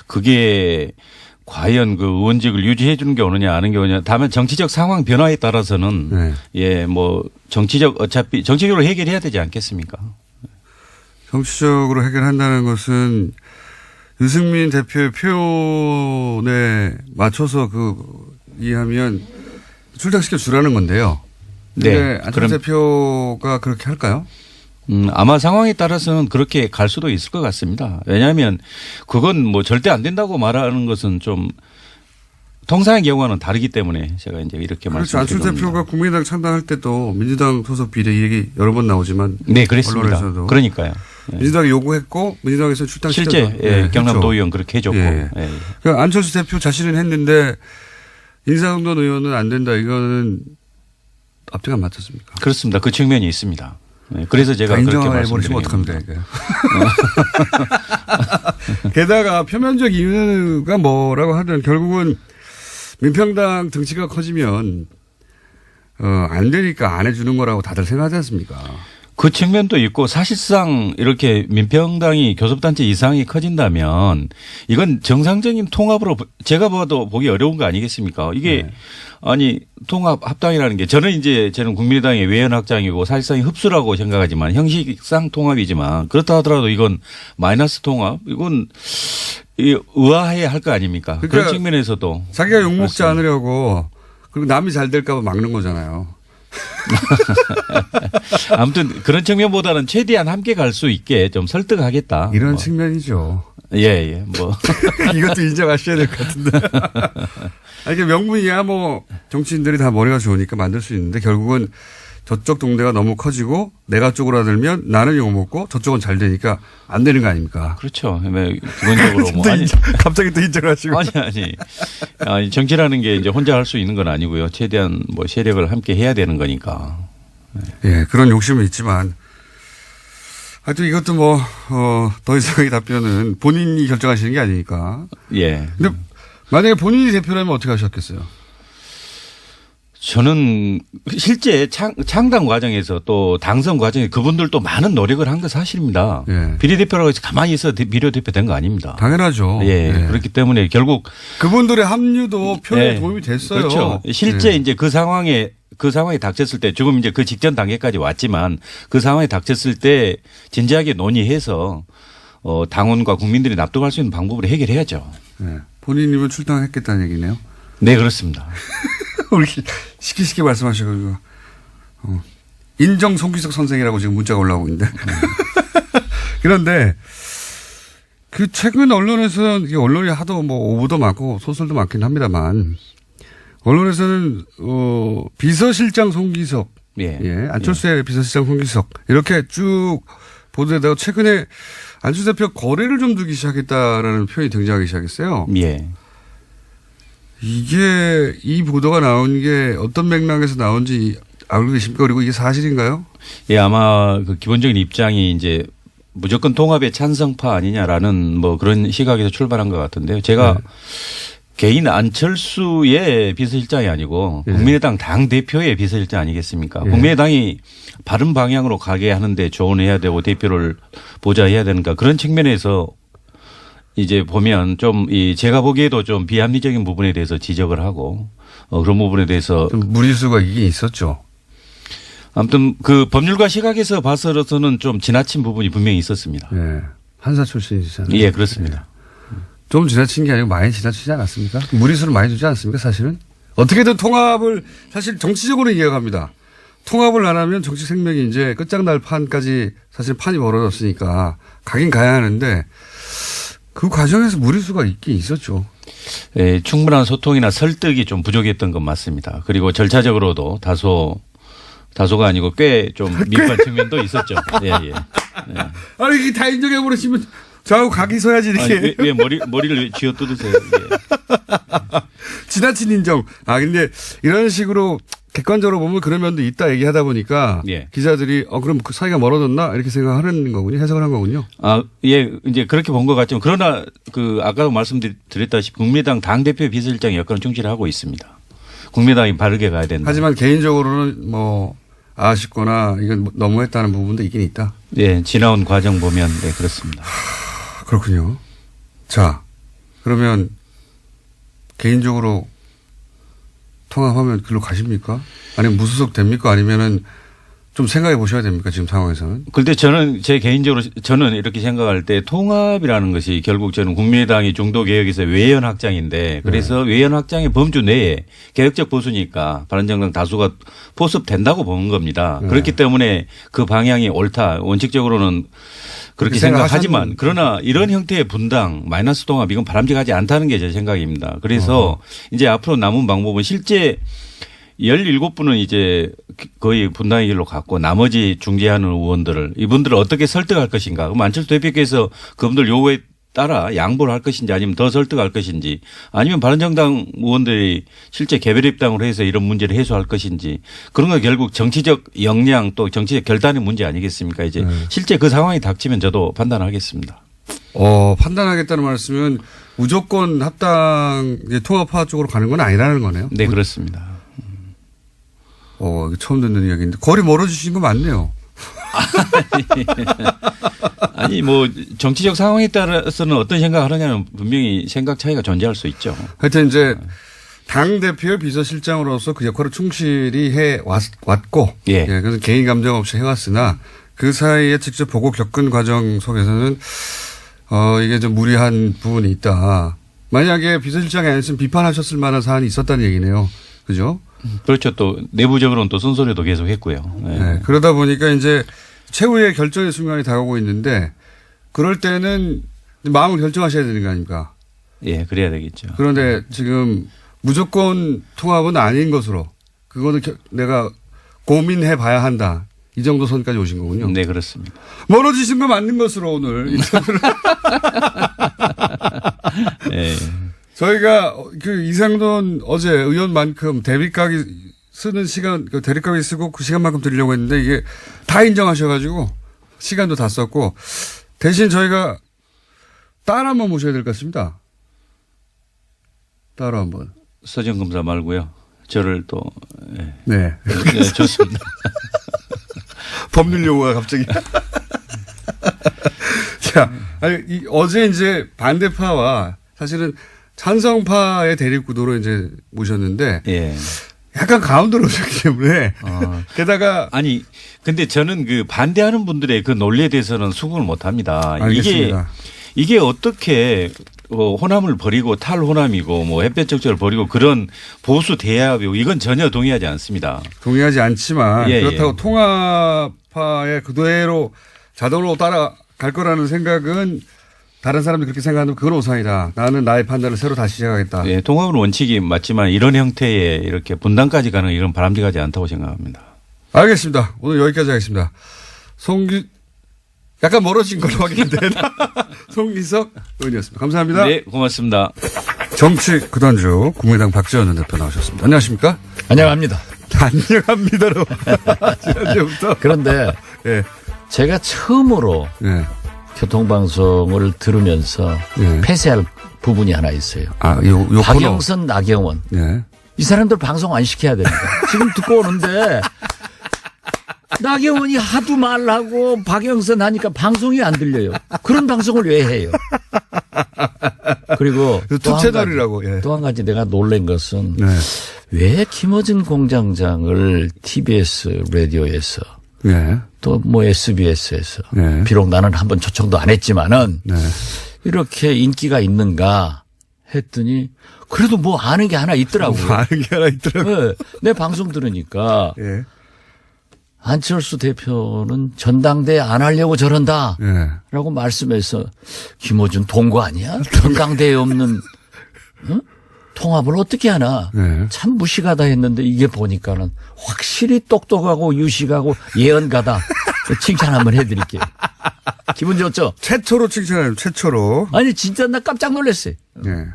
S12: 그게 과연 그 의원직을 유지해 주는 게 오느냐 아는 게 오느냐. 다만 정치적 상황 변화에 따라서는 예, 뭐 어차피 정치적으로 해결해야 되지 않겠습니까?
S2: 정치적으로 해결한다는 것은 유승민 대표의 표현에 맞춰서 이해하면 출당시켜 주라는 건데요. 네. 안철수 대표가 그렇게 할까요?
S12: 아마 상황에 따라서는 그렇게 갈 수도 있을 것 같습니다. 왜냐하면 그건 뭐 절대 안 된다고 말하는 것은 좀 통상의 경우와는 다르기 때문에 제가 이제 이렇게
S2: 그렇죠.
S12: 말씀드린 겁니다.
S2: 안철수 대표가 국민의당 창당할 때도 민주당 소속 비례 얘기 여러 번 나오지만
S12: 네, 그랬습니다.
S2: 언론에서도.
S12: 그러니까요.
S2: 민주당이 요구했고 민주당에서 출당시켰죠.
S12: 실제 예, 경남도 의원 그렇게 해줬고.
S2: 예.
S12: 예.
S2: 그러니까 안철수 대표 자신은 했는데 인사동돈 의원은 안 된다. 이거는 앞뒤가 안 맞췄습니까?
S12: 그렇습니다. 그 측면이 있습니다. 네, 그래서 제가 그렇게 말씀드리면
S2: 어떡합니까? 게다가 표면적 이유가 뭐라고 하든 결국은 민평당 등치가 커지면 안 되니까 안 해주는 거라고 다들 생각하지 않습니까?
S12: 그 측면도 있고 사실상 이렇게 민평당이 교섭단체 이상이 커진다면 이건 정상적인 통합으로 제가 봐도 보기 어려운 거 아니겠습니까? 이게 아니 통합 합당이라는 게 저는 국민의당의 외연 확장이고 사실상 흡수라고 생각하지만 형식상 통합이지만 그렇다 하더라도 이건 마이너스 통합 이건 의아해 할 거 아닙니까? 그러니까 그런 측면에서도
S2: 자기가 욕먹지 않으려고 그리고 남이 잘 될까 봐 막는 거잖아요.
S12: 아무튼 그런 측면보다는 최대한 함께 갈 수 있게 좀 설득하겠다.
S2: 이런 측면이죠.
S12: 예. 뭐.
S2: 이것도 인정하셔야 될 것 같은데. 이게 명분이야 뭐 정치인들이 다 머리가 좋으니까 만들 수 있는데 결국은 저쪽 동네가 너무 커지고 내가 쪼그라들면 나는 욕먹고 저쪽은 잘 되니까 안 되는 거 아닙니까?
S12: 그렇죠. 기본적으로 뭐
S2: 갑자기 또 인정하시고
S12: 아니 정치라는 게 이제 혼자 할 수 있는 건 아니고요. 최대한 뭐 세력을 함께 해야 되는 거니까.
S2: 예, 그런 욕심은 있지만 하여튼 이것도 뭐 더 이상의 답변은 본인이 결정하시는 게 아니니까.
S12: 예.
S2: 근데 만약에 본인이 대표라면 어떻게 하셨겠어요?
S12: 저는 실제 창당 과정에서 또 당선 과정에 그분들도 많은 노력을 한 거 사실입니다. 예. 비례대표라고 해서 가만히 있어 비례대표 된 거 아닙니다.
S2: 당연하죠.
S12: 예. 그렇기 때문에 결국
S2: 그분들의 합류도 표현에 도움이 됐어요.
S12: 그렇죠. 실제 이제 그 상황에 닥쳤을 때 지금 이제 그 직전 단계까지 왔지만 그 상황에 닥쳤을 때 진지하게 논의해서 당원과 국민들이 납득할 수 있는 방법으로 해결해야죠.
S2: 네. 본인이면 출당했겠다는 얘기네요.
S12: 네, 그렇습니다.
S2: 우리 쉽게 말씀하셔가지고 인정 송기석 선생이라고 지금 문자가 올라오고 있는데 그런데 그 최근 언론에서는 언론이 하도 뭐 오보도 많고 소설도 많긴 합니다만 언론에서는 비서실장 송기석, 안철수의 비서실장 송기석 이렇게 쭉 보도되다가 최근에 안철수 대표 거래를 좀 두기 시작했다라는 표현이 등장하기 시작했어요.
S12: 예.
S2: 이게 이 보도가 나온 게 어떤 맥락에서 나온지 알고 계십니까? 그리고 이게 사실인가요?
S12: 예, 아마 그 기본적인 입장이 이제 무조건 통합의 찬성파 아니냐라는 뭐 그런 시각에서 출발한 것 같은데요. 제가 개인 안철수의 비서실장이 아니고 국민의당 당대표의 비서실장 아니겠습니까? 국민의당이 바른 방향으로 가게 하는데 조언해야 되고 대표를 보좌해야 되는가 그런 측면에서 이제 보면 좀 제가 보기에도 좀 비합리적인 부분에 대해서 지적을 하고 그런 부분에 대해서
S2: 좀 무리수가 이게 있었죠.
S12: 아무튼 그 법률가 시각에서 봐서는 좀 지나친 부분이 분명히 있었습니다.
S2: 네. 판사 출신이시잖아요.
S12: 예, 그렇습니다.
S2: 좀 지나친 게 아니고 많이 지나치지 않았습니까? 무리수를 많이 두지 않습니까? 사실은 어떻게든 통합을 사실 정치적으로 이해갑니다. 통합을 안 하면 정치 생명이 이제 끝장날 판까지 사실 판이 벌어졌으니까 가긴 가야 하는데 그 과정에서 무리수가 있긴 있었죠.
S12: 예, 충분한 소통이나 설득이 좀 부족했던 건 맞습니다. 그리고 절차적으로도 다소가 아니고 꽤 좀 미흡한 측면도 있었죠. 예, 예. 예.
S2: 아니 이게 다 인정해 버리시면 저하고 각이 서야지 이렇게.
S12: 아니, 왜 머리를 쥐어 뜯으세요? 예.
S2: 지나친 인정. 근데 이런 식으로 객관적으로 보면 그런 면도 있다 얘기하다 보니까
S12: 예.
S2: 기자들이 그럼 그 사이가 멀어졌나 이렇게 생각하는 거군요. 해석을 한 거군요.
S12: 예, 이제 그렇게 본 것 같지만 그러나 그 아까도 말씀드렸다시피 국민의당 당대표 비서실장의 역할은 충실히 하고 있습니다. 국민의당이 바르게 가야 된다.
S2: 하지만 개인적으로는 뭐 아쉽거나 이건 너무했다는 부분도 있긴 있다.
S12: 예, 지나온 과정 보면 네, 그렇습니다.
S2: 그렇군요. 자, 그러면 개인적으로 통합하면 글로 가십니까? 아니면 무소속 됩니까? 아니면은 좀 생각해 보셔야 됩니까? 지금 상황에서는.
S12: 그런데 저는 저는 이렇게 생각할 때 통합이라는 것이 결국 저는 국민의당이 중도개혁에서 외연 확장인데 그래서 외연 확장의 범주 내에 개혁적 보수니까 바른정당 다수가 포섭된다고 보는 겁니다. 그렇기 때문에 그 방향이 옳다. 원칙적으로는 그렇게 생각하지만 그러나 이런 형태의 분당 마이너스 통합 이건 바람직하지 않다는 게 제 생각입니다. 그래서 이제 앞으로 남은 방법은 실제 17분은 이제 거의 분당의 길로 갔고 나머지 중재하는 의원들을 이분들을 어떻게 설득할 것인가. 그럼 안철수 대표께서 그분들 요구에 따라 양보를 할 것인지 아니면 더 설득할 것인지 아니면 바른정당 의원들이 실제 개별 입당으로 해서 이런 문제를 해소할 것인지 그런 건 결국 정치적 역량 또 정치적 결단의 문제 아니겠습니까? 이제 실제 그 상황이 닥치면 저도 판단하겠습니다.
S2: 판단하겠다는 말씀은 무조건 합당 통합화 쪽으로 가는 건 아니라는 거네요.
S12: 네, 그렇습니다.
S2: 처음 듣는 이야기인데 거리 멀어지신 거 맞네요.
S12: 아니 뭐 정치적 상황에 따라서는 어떤 생각을 하느냐는 분명히 생각 차이가 존재할 수 있죠.
S2: 하여튼 이제 당대표 비서실장으로서 그 역할을 충실히 해왔고
S12: 예.
S2: 그래서 개인 감정 없이 해왔으나 그 사이에 직접 보고 겪은 과정 속에서는 이게 좀 무리한 부분이 있다. 만약에 비서실장이 아니었으면 비판하셨을 만한 사안이 있었다는 얘기네요. 그죠?
S12: 그렇죠. 또 내부적으로는 또 순소리도 계속 했고요. 네.
S2: 네. 그러다 보니까 이제 최후의 결정의 순간이 다가오고 있는데 그럴 때는 마음을 결정하셔야 되는 거 아닙니까?
S12: 예, 그래야 되겠죠.
S2: 그런데 지금 무조건 통합은 아닌 것으로 그거는 내가 고민해 봐야 한다. 이 정도 선까지 오신 거군요.
S12: 네, 그렇습니다.
S2: 멀어지신 거 맞는 것으로 오늘 인터뷰를.
S12: 네.
S2: 저희가 그 이상돈 어제 의원만큼 대립각이 쓰는 시간, 대립각이 쓰고 그 시간만큼 드리려고 했는데 이게 다 인정하셔가지고 시간도 다 썼고 대신 저희가 따로 한번 모셔야 될 것 같습니다. 따로 한번.
S12: 서정검사 말고요. 저를 또.
S2: 네.
S12: 네, 좋습니다.
S2: 법률 용어가 갑자기. 자, 어제 이제 반대파와 사실은 찬성파의 대립 구도로 이제 모셨는데.
S12: 예.
S2: 약간 가운데로 오셨기 때문에. 게다가.
S12: 아니, 근데 저는 그 반대하는 분들의 그 논리에 대해서는 수긍을 못 합니다.
S2: 알겠습니다.
S12: 이게 어떻게 호남을 버리고 탈호남이고 뭐 햇볕 정책을 버리고 그런 보수 대합이고 이건 전혀 동의하지 않습니다.
S2: 동의하지 않지만
S12: 예,
S2: 그렇다고
S12: 예.
S2: 통합파의 그대로 자동으로 따라갈 거라는 생각은 다른 사람들이 그렇게 생각하면 그건 오산이다. 나는 나의 판단을 새로 다시 시작하겠다.
S12: 예, 통합은 원칙이 맞지만 이런 형태의 이렇게 분단까지 가는 이런 바람직하지 않다고 생각합니다.
S2: 알겠습니다. 오늘 여기까지 하겠습니다. 약간 멀어진 걸로 확인된 송기석 의원이었습니다. 감사합니다.
S12: 네, 고맙습니다.
S2: 정치 구단주 국민의당 박지원 대표 나오셨습니다. 안녕하십니까?
S1: 안녕합니다.
S2: 안녕합니다로. 지난주부터.
S1: 그런데
S2: 예.
S1: 제가 처음으로
S2: 예.
S1: 교통방송을 들으면서
S2: 예.
S1: 폐쇄할 부분이 하나 있어요.
S2: 요
S1: 박영선, 나경원.
S2: 예.
S1: 이 사람들 방송 안 시켜야 됩니다. 지금 듣고 오는데 나경원이 하도 말하고 박영선 하니까 방송이 안 들려요. 그런 방송을 왜 해요? 그리고
S2: 두 채널이라고. 예.
S1: 또 한 가지 내가 놀란 것은
S2: 네.
S1: 왜 김어준 공장장을 TBS 라디오에서
S2: 예.
S1: 또 뭐 SBS에서
S2: 네.
S1: 비록 나는 한번 초청도 안 했지만은
S2: 네.
S1: 이렇게 인기가 있는가 했더니 그래도 뭐 아는 게 하나 있더라고요.
S2: 아는 게 하나 있더라고요.
S1: 네. 내 방송 들으니까
S2: 예.
S1: 안철수 대표는 전당대회 안 하려고 저런다
S2: 예.
S1: 라고 말씀해서 김어준 동거 아니야? 전당대회 없는 응? 통합을 어떻게 하나.
S2: 네.
S1: 참 무식하다 했는데 이게 보니까는 확실히 똑똑하고 유식하고 예언가다. 칭찬 한번 해드릴게요. 기분 좋죠?
S2: 최초로 칭찬해요. 최초로.
S1: 아니 진짜 나 깜짝 놀랐어요.
S2: 네.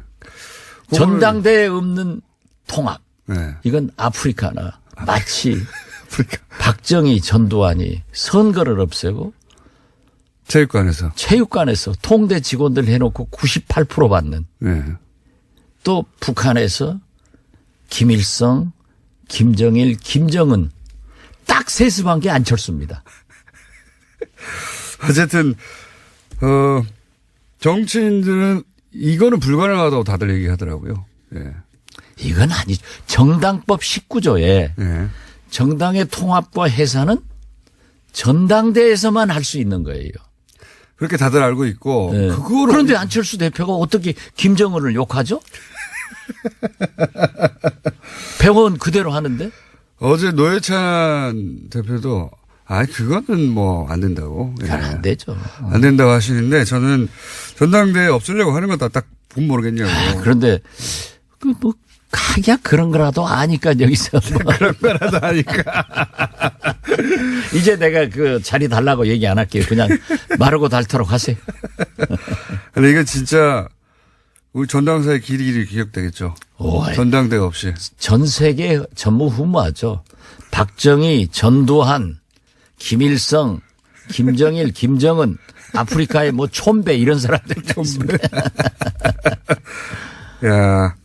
S1: 전당대회 없는 통합.
S2: 네.
S1: 이건 아프리카나 마치 박정희 전두환이 선거를 없애고 체육관에서 통대 직원들 해놓고 98% 받는.
S2: 네. 또
S1: 북한에서 김일성, 김정일, 김정은 딱 세습한 게 안철수입니다.
S2: 어쨌든 정치인들은 이거는 불가능하다고 다들 얘기하더라고요. 예.
S1: 이건 아니죠. 정당법 19조에
S2: 예.
S1: 정당의 통합과 해산은 전당대회에서만 할 수 있는 거예요.
S2: 그렇게 다들 알고 있고.
S1: 네. 그런데 안철수 대표가 어떻게 김정은을 욕하죠? 병원 그대로 하는데?
S2: 어제 노회찬 대표도 그거는 뭐 안 된다고.
S1: 잘 안 되죠.
S2: 안 된다고 하시는데 저는 전당대회 없애려고 하는 거다 딱 보면 모르겠냐고.
S1: 그런데 뭐 가야 그런 거라도 아니까 여기서 뭐.
S2: 그런 거라도 아니까.
S1: 이제 내가 그 자리 달라고 얘기 안 할게요. 그냥 마르고 닳도록 하세요.
S2: 근데 이건 진짜 우리 전당사의 길이 기억되겠죠. 전당대회 없이.
S1: 전 세계 전무후무하죠. 박정희, 전두환, 김일성, 김정일, 김정은, 아프리카의 뭐 촌배 이런 사람들. 촌배.
S2: 야.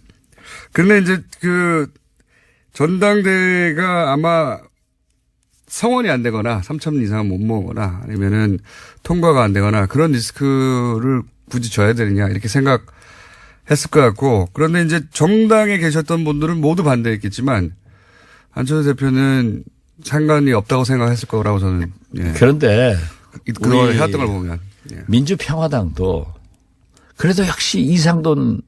S2: 근데 이제 그 전당대회가 아마 성원이 안 되거나 3,000 이상 못 모으거나 아니면은 통과가 안 되거나 그런 리스크를 굳이 져야 되느냐 이렇게 생각했을 것 같고 그런데 이제 정당에 계셨던 분들은 모두 반대했겠지만 안철수 대표는 상관이 없다고 생각했을 거라고 저는. 예.
S1: 그런데
S2: 그걸 해왔던 걸 보면. 예.
S1: 민주평화당도 그래도 역시 이상돈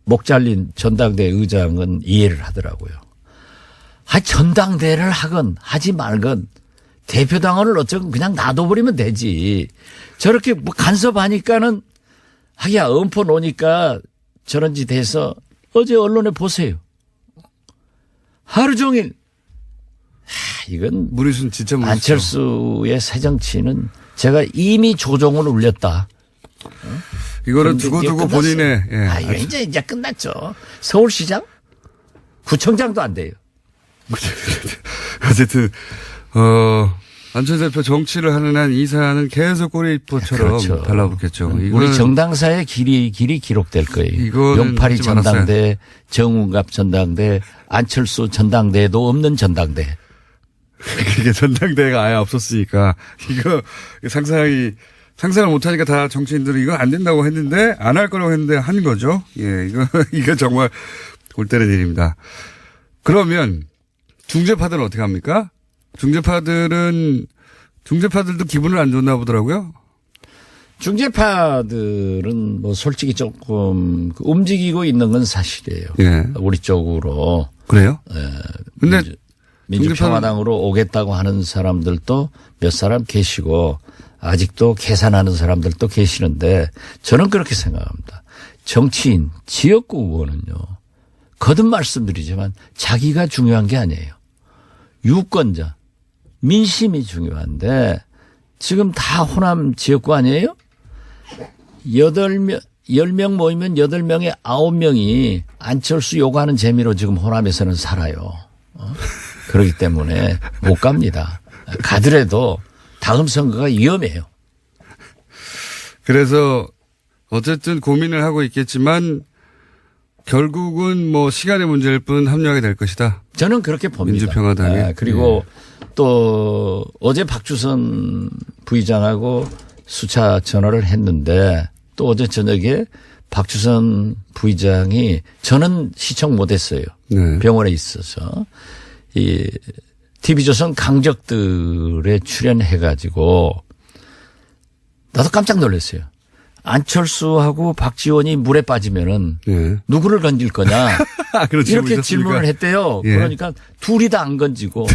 S1: 목 잘린 전당대회 의장은 이해를 하더라고요. 전당대회를 하건 하지 말건 대표당원을 어쩌건 그냥 놔둬버리면 되지. 저렇게 뭐 간섭하니까는 엄포 놓으니까 저런 짓 해서 어제 언론에 보세요. 하루 종일. 이건
S2: 무리순 진짜 무리수.
S1: 안철수의 새정치는 제가 이미 조종을 울렸다.
S2: 이거는 두고두고 본인의.
S1: 예. 이제 끝났죠. 서울시장? 구청장도 안 돼요.
S2: 어쨌든 안철수 대표 정치를 하는 한 이 사안은 계속 꼬리포처럼
S1: 그렇죠.
S2: 달라붙겠죠.
S1: 우리 정당사의 길이 기록될 거예요. 용팔이 전당대, 정운갑 전당대, 안철수 전당대도 없는 전당대.
S2: 이게 전당대회가 아예 없었으니까 이거 상상을 못하니까 다 정치인들은 이거 안 된다고 했는데 안 할 거라고 했는데 한 거죠. 예, 이거 정말 골 때리는 일입니다. 그러면 중재파들은 어떻게 합니까? 중재파들도 기분을 안 좋나 보더라고요.
S1: 중재파들은 뭐 솔직히 조금 움직이고 있는 건 사실이에요.
S2: 예.
S1: 우리 쪽으로.
S2: 그래요?
S1: 예.
S2: 근데
S1: 민주평화당으로 오겠다고 하는 사람들도 몇 사람 계시고 아직도 계산하는 사람들도 계시는데 저는 그렇게 생각합니다. 정치인, 지역구 의원은요. 거듭 말씀드리지만 자기가 중요한 게 아니에요. 유권자, 민심이 중요한데 지금 다 호남 지역구 아니에요? 10명 모이면 8명에 9명이 안철수 요구하는 재미로 지금 호남에서는 살아요. 그렇기 때문에 못 갑니다. 가더라도 다음 선거가 위험해요.
S2: 그래서 어쨌든 고민을 하고 있겠지만 결국은 뭐 시간의 문제일 뿐 합류하게 될 것이다.
S1: 저는 그렇게 봅니다.
S2: 민주평화당에.
S1: 그리고 또 어제 박주선 부의장하고 수차 전화를 했는데 또 어제 저녁에 박주선 부의장이 저는 시청 못했어요.
S2: 네.
S1: 병원에 있어서 이 TV조선 강적들에 출연해가지고 나도 깜짝 놀랐어요. 안철수하고 박지원이 물에 빠지면은 누구를 건질 거냐 이렇게 질문을 했대요.
S2: 예.
S1: 그러니까 둘이 다 안 건지고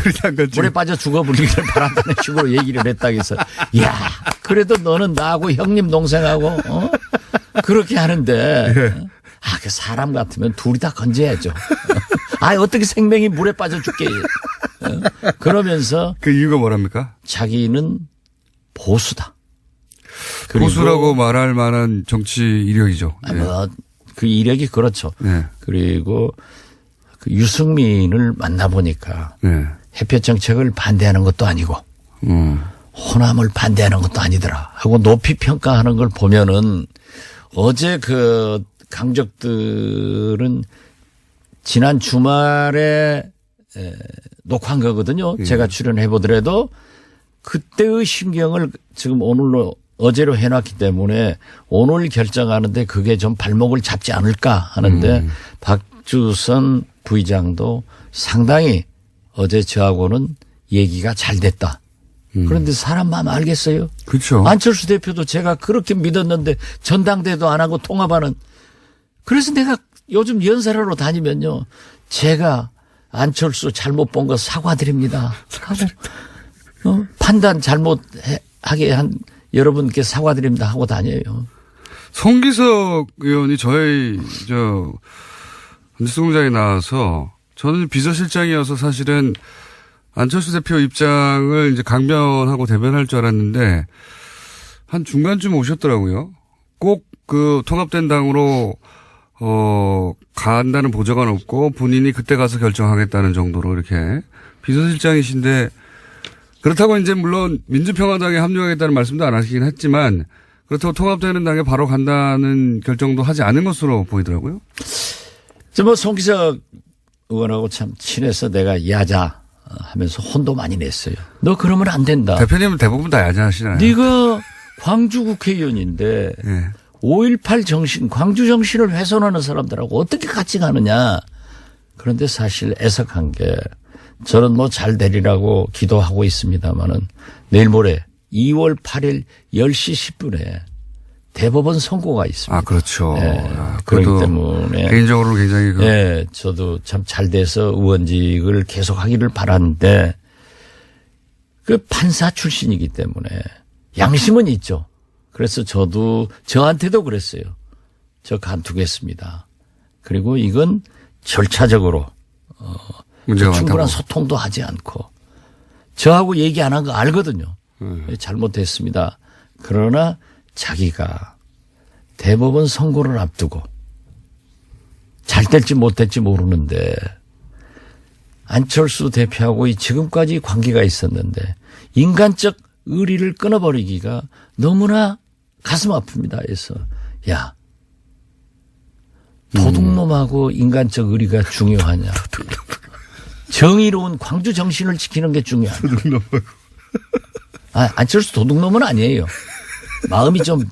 S1: 물에 빠져 죽어버리기를 바란다는 식으로 얘기를 했다고 해서 야 그래도 너는 나하고 형님 동생하고 그렇게 하는데 그 사람 같으면 둘이 다 건져야죠. 어떻게 생명이 물에 빠져 죽게 그러면서
S2: 그 이유가 뭐랍니까?
S1: 자기는 보수다.
S2: 보수라고 말할 만한 정치 이력이죠.
S1: 그 이력이 그렇죠.
S2: 네.
S1: 그리고 그 유승민을 만나보니까 햇볕 정책을 반대하는 것도 아니고 호남을 반대하는 것도 아니더라 하고 높이 평가하는 걸 보면은 어제 그 강적들은 지난 주말에 녹화한 거거든요. 제가 출연해 보더라도 그때의 심경을 지금 오늘로 어제로 해놨기 때문에 오늘 결정하는데 그게 좀 발목을 잡지 않을까 하는데 박주선 부의장도 상당히 어제 저하고는 얘기가 잘 됐다. 그런데 사람 마음 알겠어요?
S2: 그렇죠.
S1: 안철수 대표도 제가 그렇게 믿었는데 전당대회도 안 하고 통합하는. 그래서 내가 요즘 연설하러 다니면요. 제가 안철수 잘못 본 거 사과드립니다. 하고 판단 잘못하게 한 여러분께 사과드립니다 하고 다녀요.
S2: 송기석 의원이 저희 뉴스 공장에 나와서 저는 비서실장이어서 사실은 안철수 대표 입장을 이제 강변하고 대변할 줄 알았는데 한 중간쯤 오셨더라고요. 꼭 그 통합된 당으로 간다는 보장은 없고 본인이 그때 가서 결정하겠다는 정도로 이렇게 비서실장이신데 그렇다고 이제 물론 민주평화당에 합류하겠다는 말씀도 안 하시긴 했지만 그렇다고 통합되는 당에 바로 간다는 결정도 하지 않은 것으로 보이더라고요.
S1: 뭐 송기석 의원하고 참 친해서 내가 야자 하면서 혼도 많이 냈어요. 너 그러면 안 된다.
S2: 대표님은 대부분 다 야자하시나요?
S1: 네가 광주 국회의원인데 5.18 정신, 광주 정신을 훼손하는 사람들하고 어떻게 같이 가느냐. 그런데 사실 애석한 게 저는 뭐 잘 되리라고 기도하고 있습니다만은 내일 모레 2월 8일 10시 10분에 대법원 선고가 있습니다.
S2: 그렇죠.
S1: 그렇기 때문에
S2: 개인적으로 굉장히
S1: 저도 참 잘 돼서 의원직을 계속 하기를 바라는데 그 판사 출신이기 때문에 양심은 있죠. 그래서 저도 저한테도 그랬어요. 저 간투겠습니다. 그리고 이건 절차적으로 충분한
S2: 많다고.
S1: 소통도 하지 않고 저하고 얘기 안 한 거 알거든요. 잘못했습니다. 그러나 자기가 대법원 선고를 앞두고 잘 될지 못 될지 모르는데 안철수 대표하고 지금까지 관계가 있었는데 인간적 의리를 끊어버리기가 너무나 가슴 아픕니다. 해서 야 도둑놈하고 인간적 의리가 중요하냐. 정의로운 광주 정신을 지키는 게 중요하다. 안철수 도둑놈은 아니에요. 마음이 좀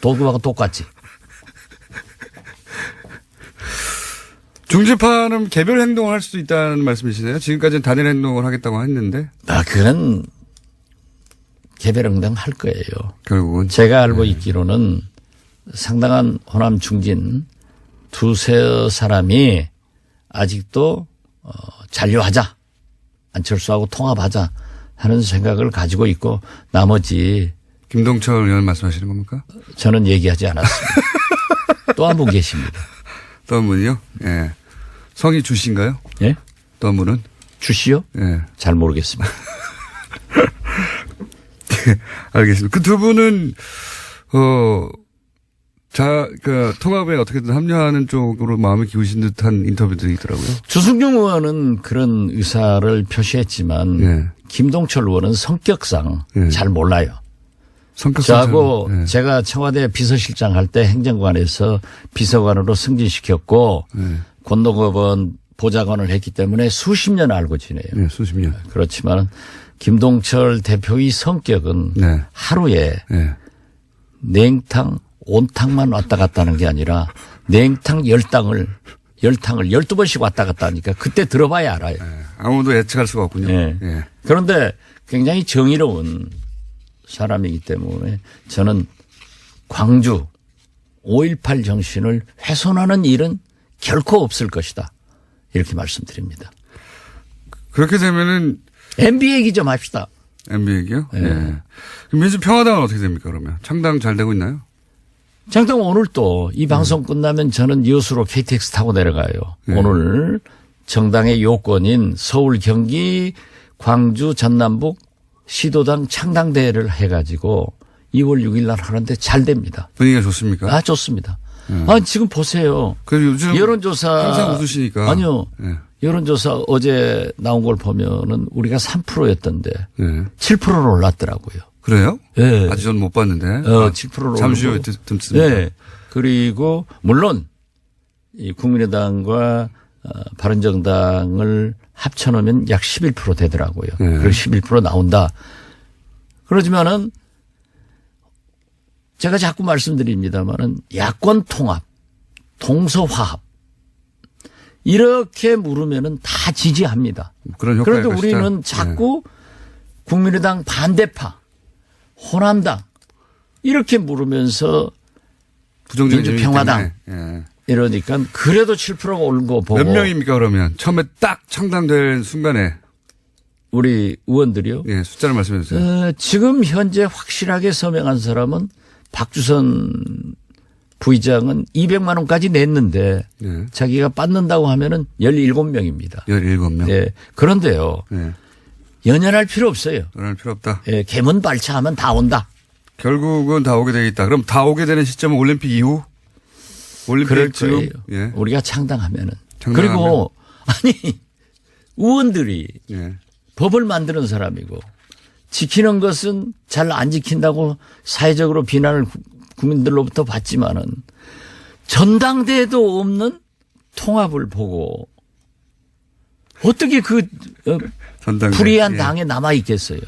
S1: 도둑하고 똑같지.
S2: 중재파는 개별 행동을 할 수도 있다는 말씀이시네요. 지금까지는 단일 행동을 하겠다고 했는데.
S1: 그건 개별 행동 할 거예요.
S2: 결국은.
S1: 제가 알고 있기로는 상당한 호남 중진 두세 사람이 아직도 잔류하자. 안철수하고 통합하자 하는 생각을 가지고 있고 나머지.
S2: 김동철 의원 말씀하시는 겁니까?
S1: 저는 얘기하지 않았습니다. 또 한 분 계십니다.
S2: 또 한 분이요? 예. 성이 주씨인가요?
S1: 예?
S2: 또 한 분은?
S1: 주씨요?
S2: 예.
S1: 잘 모르겠습니다.
S2: 알겠습니다. 그 두 분은, 그 통합에 어떻게든 합류하는 쪽으로 마음을 기우신 듯한 인터뷰들이 있더라고요.
S1: 주승용 의원은 그런 의사를 표시했지만
S2: 예.
S1: 김동철 의원은 성격상
S2: 예.
S1: 잘 몰라요.
S2: 성격상
S1: 저하고
S2: 예.
S1: 제가 청와대 비서실장 할 때 행정관에서 비서관으로 승진시켰고
S2: 예.
S1: 권노급은 보좌관을 했기 때문에 수십 년 알고 지내요.
S2: 예, 수십 년.
S1: 그렇지만 김동철 대표의 성격은
S2: 네.
S1: 하루에
S2: 예.
S1: 냉탕, 온탕만 왔다 갔다 하는 게 아니라 냉탕 10탕을 12번씩 왔다 갔다 하니까 그때 들어봐야 알아요.
S2: 예. 아무도 예측할 수가 없군요.
S1: 예.
S2: 예.
S1: 그런데 굉장히 정의로운 사람이기 때문에 저는 광주 5.18 정신을 훼손하는 일은 결코 없을 것이다. 이렇게 말씀드립니다.
S2: 그렇게 되면은
S1: MB 얘기 좀 합시다.
S2: MB 얘기요?
S1: 예.
S2: 예. 그럼 민주평화당은 어떻게 됩니까, 그러면? 창당 잘 되고 있나요?
S1: 장당 오늘 또 이 방송 끝나면 저는 여수로 KTX 타고 내려가요.
S2: 예.
S1: 오늘 정당의 요건인 서울, 경기, 광주, 전남북 시도당 창당대회를 해가지고 2월 6일 날 하는데 잘 됩니다.
S2: 분위기가 좋습니까?
S1: 아, 좋습니다. 아, 지금 보세요.
S2: 요즘
S1: 여론조사.
S2: 항상 웃으시니까.
S1: 아니요.
S2: 예.
S1: 여론조사 어제 나온 걸 보면은 우리가 3%였던데
S2: 예.
S1: 7%로 올랐더라고요.
S2: 그래요?
S1: 예.
S2: 아직 전 못 봤는데.
S1: 7%로
S2: 잠시 후에
S1: 오르고.
S2: 듣습니다.
S1: 네. 그리고 물론 이 국민의당과 바른정당을 합쳐놓으면 약 11% 되더라고요.
S2: 네.
S1: 그리고 11% 나온다. 그러지만은 제가 자꾸 말씀드립니다만은 야권 통합, 동서화합 이렇게 물으면은 다 지지합니다.
S2: 그런 효과가
S1: 그런데
S2: 것이다.
S1: 우리는 자꾸 국민의당 반대파, 호남당 이렇게 물으면서
S2: 부정적인
S1: 민주평화당
S2: 예.
S1: 이러니까 그래도 7%가 오른 거 보고
S2: 몇 명입니까 그러면? 처음에 딱 창당될 순간에
S1: 우리 의원들이요.
S2: 예, 숫자를 말씀해 주세요.
S1: 지금 현재 확실하게 서명한 사람은 박주선 부의장은 200만 원까지 냈는데
S2: 예.
S1: 자기가 받는다고 하면은 17명입니다.
S2: 17명.
S1: 예. 그런데요.
S2: 예.
S1: 연연할 필요 없어요.
S2: 연연할 필요 없다.
S1: 예, 개문 발차하면 다 온다.
S2: 결국은 다 오게 되겠다. 그럼 다 오게 되는 시점은 올림픽 이후? 올림픽
S1: 그럴
S2: 지금?
S1: 거예요.
S2: 예.
S1: 우리가 창당하면은.
S2: 창당하면.
S1: 그리고 아니 의원들이
S2: 예.
S1: 법을 만드는 사람이고 지키는 것은 잘 안 지킨다고 사회적으로 비난을 국민들로부터 받지만은 전당대회도 없는 통합을 보고 어떻게 그
S2: 전당대회.
S1: 불의한
S2: 예.
S1: 당에 남아 있겠어요.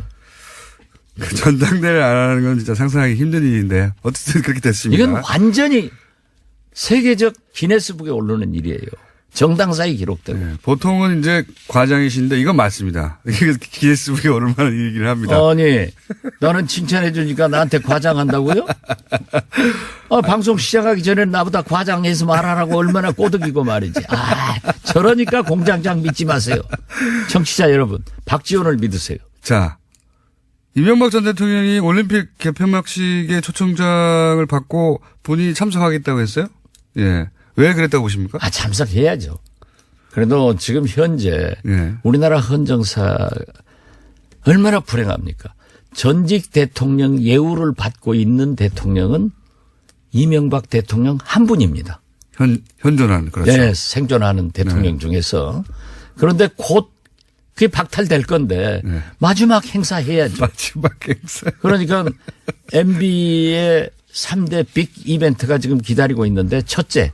S2: 그 전당대회를 안 하는 건 진짜 상상하기 힘든 일인데 어쨌든 그렇게 됐습니다.
S1: 이건 완전히 세계적 기네스북에 오르는 일이에요. 정당사에 기록되고.
S2: 예. 보통은 이제 과장이신데 이건 맞습니다. 이게 기네스북에 오를 만한 얘기를 합니다.
S1: 아니, 나는 칭찬해 주니까 나한테 과장한다고요? 방송 시작하기 전에 나보다 과장해서 말하라고 얼마나 꼬드기고 말이지. 저러니까 공장장 믿지 마세요. 청취자 여러분, 박지원을 믿으세요.
S2: 자, 이명박 전 대통령이 올림픽 개폐막식에 초청장을 받고 본인이 참석하겠다고 했어요? 예. 왜 그랬다고 보십니까?
S1: 참석해야죠. 그래도 지금 현재
S2: 예.
S1: 우리나라 헌정사 얼마나 불행합니까? 전직 대통령 예우를 받고 있는 대통령은 이명박 대통령 한 분입니다.
S2: 현존하는, 그렇죠.
S1: 네, 생존하는 대통령 중에서. 그런데 곧 그게 박탈될 건데 마지막 행사 해야죠.
S2: 마지막 행사.
S1: 그러니까 MB의 3대 빅 이벤트가 지금 기다리고 있는데 첫째,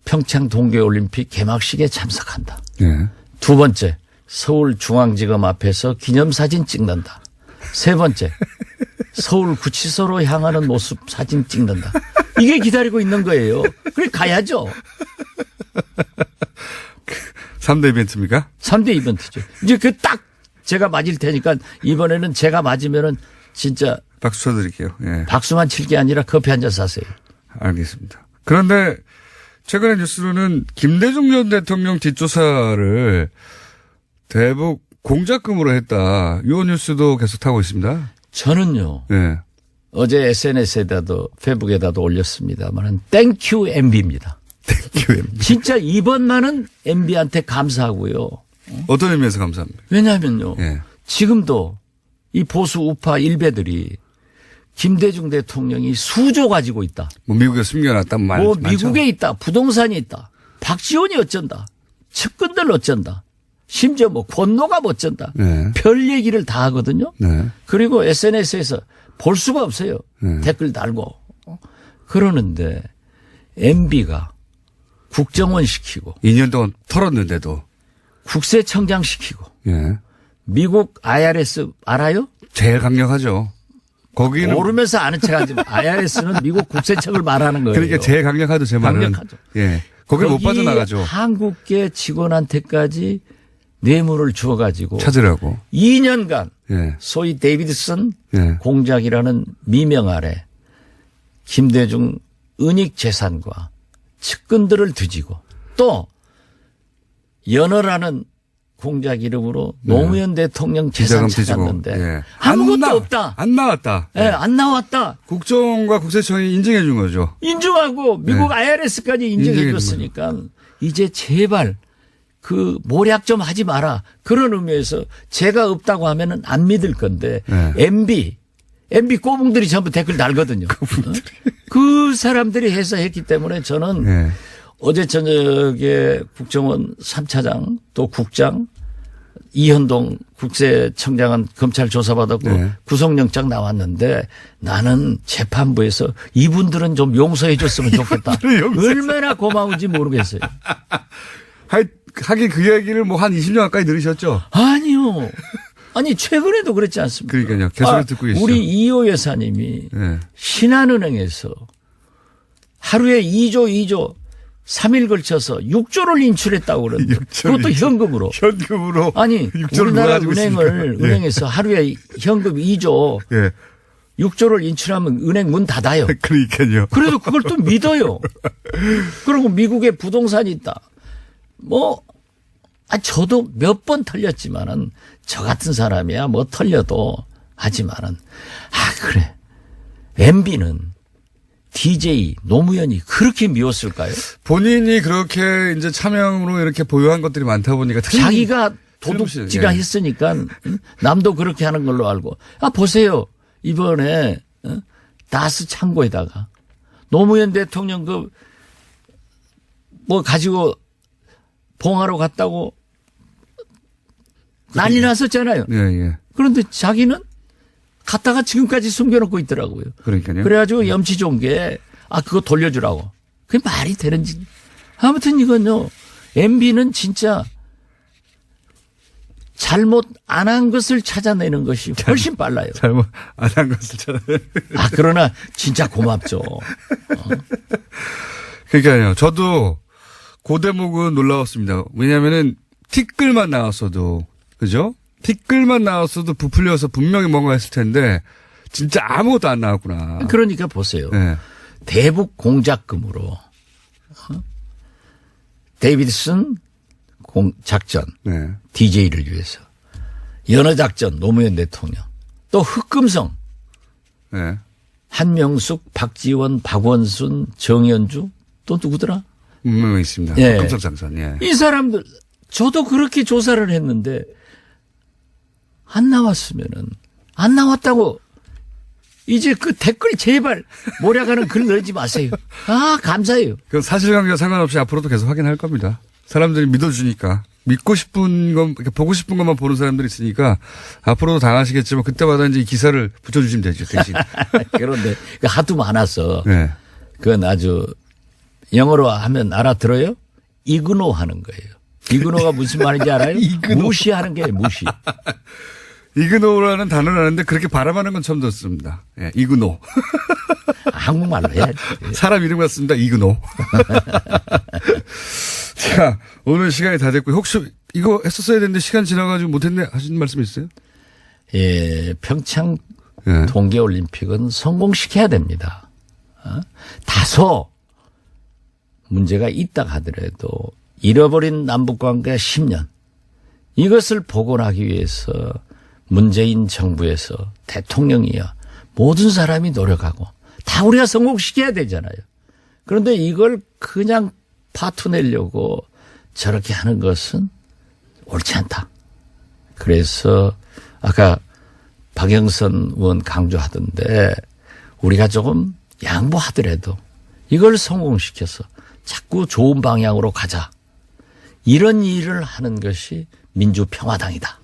S1: 평창 동계올림픽 개막식에 참석한다.
S2: 예.
S1: 두 번째, 서울중앙지검 앞에서 기념사진 찍는다. 세 번째, 서울구치소로 향하는 모습 사진 찍는다. 이게 기다리고 있는 거예요. 그래 가야죠.
S2: 3대 이벤트입니까?
S1: 3대 이벤트죠. 이제 그 딱 제가 맞을 테니까 이번에는 제가 맞으면은 진짜
S2: 박수 쳐드릴게요. 예.
S1: 박수만 칠 게 아니라 커피 한 잔 사세요.
S2: 알겠습니다. 그런데 최근의 뉴스로는 김대중 전 대통령 뒷조사를 대북 공작금으로 했다. 이 뉴스도 계속 타고 있습니다.
S1: 저는요.
S2: 예.
S1: 어제 SNS에다도 페북에다도 올렸습니다만 땡큐 MB입니다.
S2: 땡큐 MB.
S1: 진짜 이번만은 MB한테 감사하고요.
S2: 어떤 의미에서 감사합니까?
S1: 왜냐하면요.
S2: 예.
S1: 지금도 이 보수 우파 일베들이 김대중 대통령이 수조 가지고 있다.
S2: 뭐 미국에 숨겨놨다.
S1: 뭐 미국에 있다. 부동산이 있다. 박지원이 어쩐다. 측근들 어쩐다. 심지어 뭐 권노가 어쩐다.
S2: 네.
S1: 별 얘기를 다 하거든요.
S2: 네.
S1: 그리고 SNS에서 볼 수가 없어요.
S2: 네.
S1: 댓글 달고. 그러는데 MB가 국정원 시키고
S2: 2년 동안 털었는데도
S1: 국세청장 시키고
S2: 예.
S1: 미국 IRS 알아요?
S2: 제일 강력하죠. 거기는
S1: 모르면서 아는 척하지 마. IRS는 미국 국세청을 말하는 거예요.
S2: 그러니까 제일 강력하죠, 제 말은.
S1: 강력하죠.
S2: 예. 거기 못 빠져나가죠.
S1: 한국계 직원한테까지 뇌물을 주어가지고
S2: 찾으라고
S1: 2년간
S2: 예.
S1: 소위 데이비드슨
S2: 예.
S1: 공작이라는 미명 아래 김대중 은닉 재산과 측근들을 뒤지고 또 연어라는 공작 이름으로 노무현 대통령 재산 찾았는데
S2: 예.
S1: 아무것도 없다.
S2: 안 나왔다.
S1: 예, 안 나왔다.
S2: 국정원과 국세청이 인정해 준 거죠.
S1: 인정하고 미국 IRS까지 인정해 줬으니까 이제 제발 그 모략 좀 하지 마라. 그런 의미에서 제가 없다고 하면은 안 믿을 건데 MB 꼬붕들이 전부 댓글 달거든요. 그 사람들이 해서 했기 때문에 저는 어제 저녁에 국정원 3차장 또 국장 이현동 국세청장은 검찰 조사받았고 구속영장 나왔는데 나는 재판부에서 이분들은 좀 용서해 줬으면 좋겠다. 얼마나 고마운지 모르겠어요.
S2: 하긴 그 이야기를 뭐 한 20년 가까이 들으셨죠?
S1: 아니요. 아니 최근에도 그랬지 않습니까?
S2: 그러니까요. 계속 듣고 계시죠.
S1: 우리 이호 여사님이 신한은행에서 하루에 2조 3일 걸쳐서 6조를 인출했다고 그러는데 그것도 현금으로.
S2: 현금으로.
S1: 아니 우리나라 은행을 은행에서 하루에 현금 2조 6조를 인출하면 은행 문 닫아요.
S2: 그러니까요.
S1: 그래도 그걸 또 믿어요. 그리고 미국에 부동산이 있다. 저도 몇 번 털렸지만은 저 같은 사람이야 뭐 털려도 하지만은 그래. MB는 DJ 노무현이 그렇게 미웠을까요?
S2: 본인이 그렇게 이제 차명으로 이렇게 보유한 것들이 많다 보니까
S1: 자기가 도둑질을 했으니까 남도 그렇게 하는 걸로 알고 보세요. 이번에 다스 창고에다가 노무현 대통령 가지고 봉하러 갔다고 난리 났었잖아요. 그런데 자기는 갔다가 지금까지 숨겨놓고 있더라고요.
S2: 그러니까요.
S1: 그래가지고 염치 좋은 게 그거 돌려주라고. 그게 말이 되는지. 아무튼 이건요. MB는 진짜 잘못 안 한 것을 찾아내는 것이 훨씬 빨라요.
S2: 잘못 안 한 것을 찾아내는.
S1: 그러나 진짜 고맙죠.
S2: 그러니까요. 저도 그 대목은 놀라웠습니다. 왜냐하면은 티끌만 나왔어도 그죠? 티끌만 나왔어도 부풀려서 분명히 뭔가 했을 텐데 진짜 아무것도 안 나왔구나.
S1: 그러니까 보세요. 대북 공작금으로 데이비드슨 작전 DJ를 위해서 연어작전 노무현 대통령 또 흑금성 한명숙 박지원 박원순 정연주 또 누구더라?
S2: 분명히 있습니다. 흑금성 작전.
S1: 이 사람들 저도 그렇게 조사를 했는데 안 나왔으면은 안 나왔다고 이제 그 댓글 제발 모략하는 글 넣지 마세요. 감사해요.
S2: 그 사실관계와 상관없이 앞으로도 계속 확인할 겁니다. 사람들이 믿어주니까 믿고 싶은 건 보고 싶은 것만 보는 사람들이 있으니까 앞으로도 당하시겠지만 그때마다 이제 이 기사를 붙여주시면 되죠 대신.
S1: 그런데 하도 많아서 그건 아주 영어로 하면 알아들어요? 이그노 하는 거예요. 이그노가 무슨 말인지 알아요? 무시하는 게 무시.
S2: 이그노라는 단어를 아는데 그렇게 발음하는 건 처음 듣습니다. 이그노.
S1: 한국말로 해야지.
S2: 사람 이름 같습니다. 이그노. 자, 오늘 시간이 다 됐고 혹시 이거 했었어야 되는데 시간 지나가지고 못했네 하시는 말씀 있어요?
S1: 평창 동계올림픽은 성공시켜야 됩니다. 다소 문제가 있다 하더라도 잃어버린 남북관계 10년 이것을 복원하기 위해서 문재인 정부에서 대통령이야 모든 사람이 노력하고 다 우리가 성공시켜야 되잖아요. 그런데 이걸 그냥 파투내려고 저렇게 하는 것은 옳지 않다. 그래서 아까 박영선 의원 강조하던데 우리가 조금 양보하더라도 이걸 성공시켜서 자꾸 좋은 방향으로 가자. 이런 일을 하는 것이 민주평화당이다.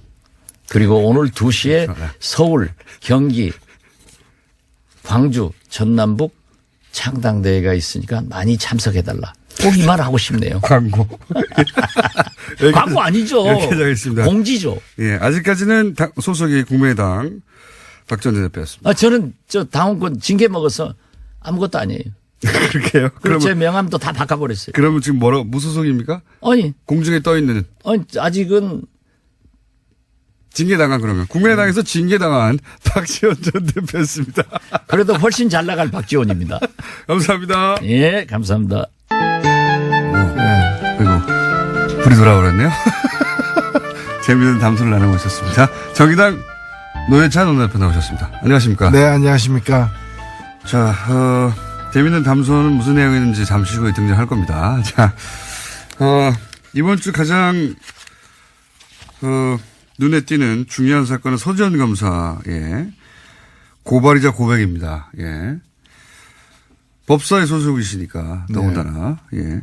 S1: 그리고 오늘 2시에 서울, 경기, 광주, 전남북 창당대회가 있으니까 많이 참석해달라. 꼭 이 말 하고 싶네요.
S2: 광고.
S1: 광고 아니죠.
S2: 여기까지 하겠습니다.
S1: 공지죠.
S2: 예, 아직까지는 소속이 국민의당 박전 대표였습니다.
S1: 저는 당원권 징계 먹어서 아무것도 아니에요.
S2: 그렇게요?
S1: 그럼 제 명함도 다 바꿔버렸어요.
S2: 그러면 지금 무소속입니까?
S1: 아니.
S2: 공중에 떠 있는.
S1: 아니, 아직은.
S2: 징계당한 그러면. 국민의당에서 징계당한 박지원 전 대표였습니다.
S1: 그래도 훨씬 잘 나갈 박지원입니다.
S2: 감사합니다.
S1: 예, 감사합니다.
S2: 그리고 불이 돌아오랬네요. 재미있는 담소를 나누고 있었습니다. 정의당 노회찬 원내대표 나오셨습니다. 안녕하십니까?
S13: 네, 안녕하십니까?
S2: 자, 재미있는 담소는 무슨 내용이었는지 잠시 후에 등장할 겁니다. 자, 이번 주 가장 눈에 띄는 중요한 사건은 서지현 검사의 고발이자 고백입니다. 예. 법사위 소속이시니까 더군다나. 예.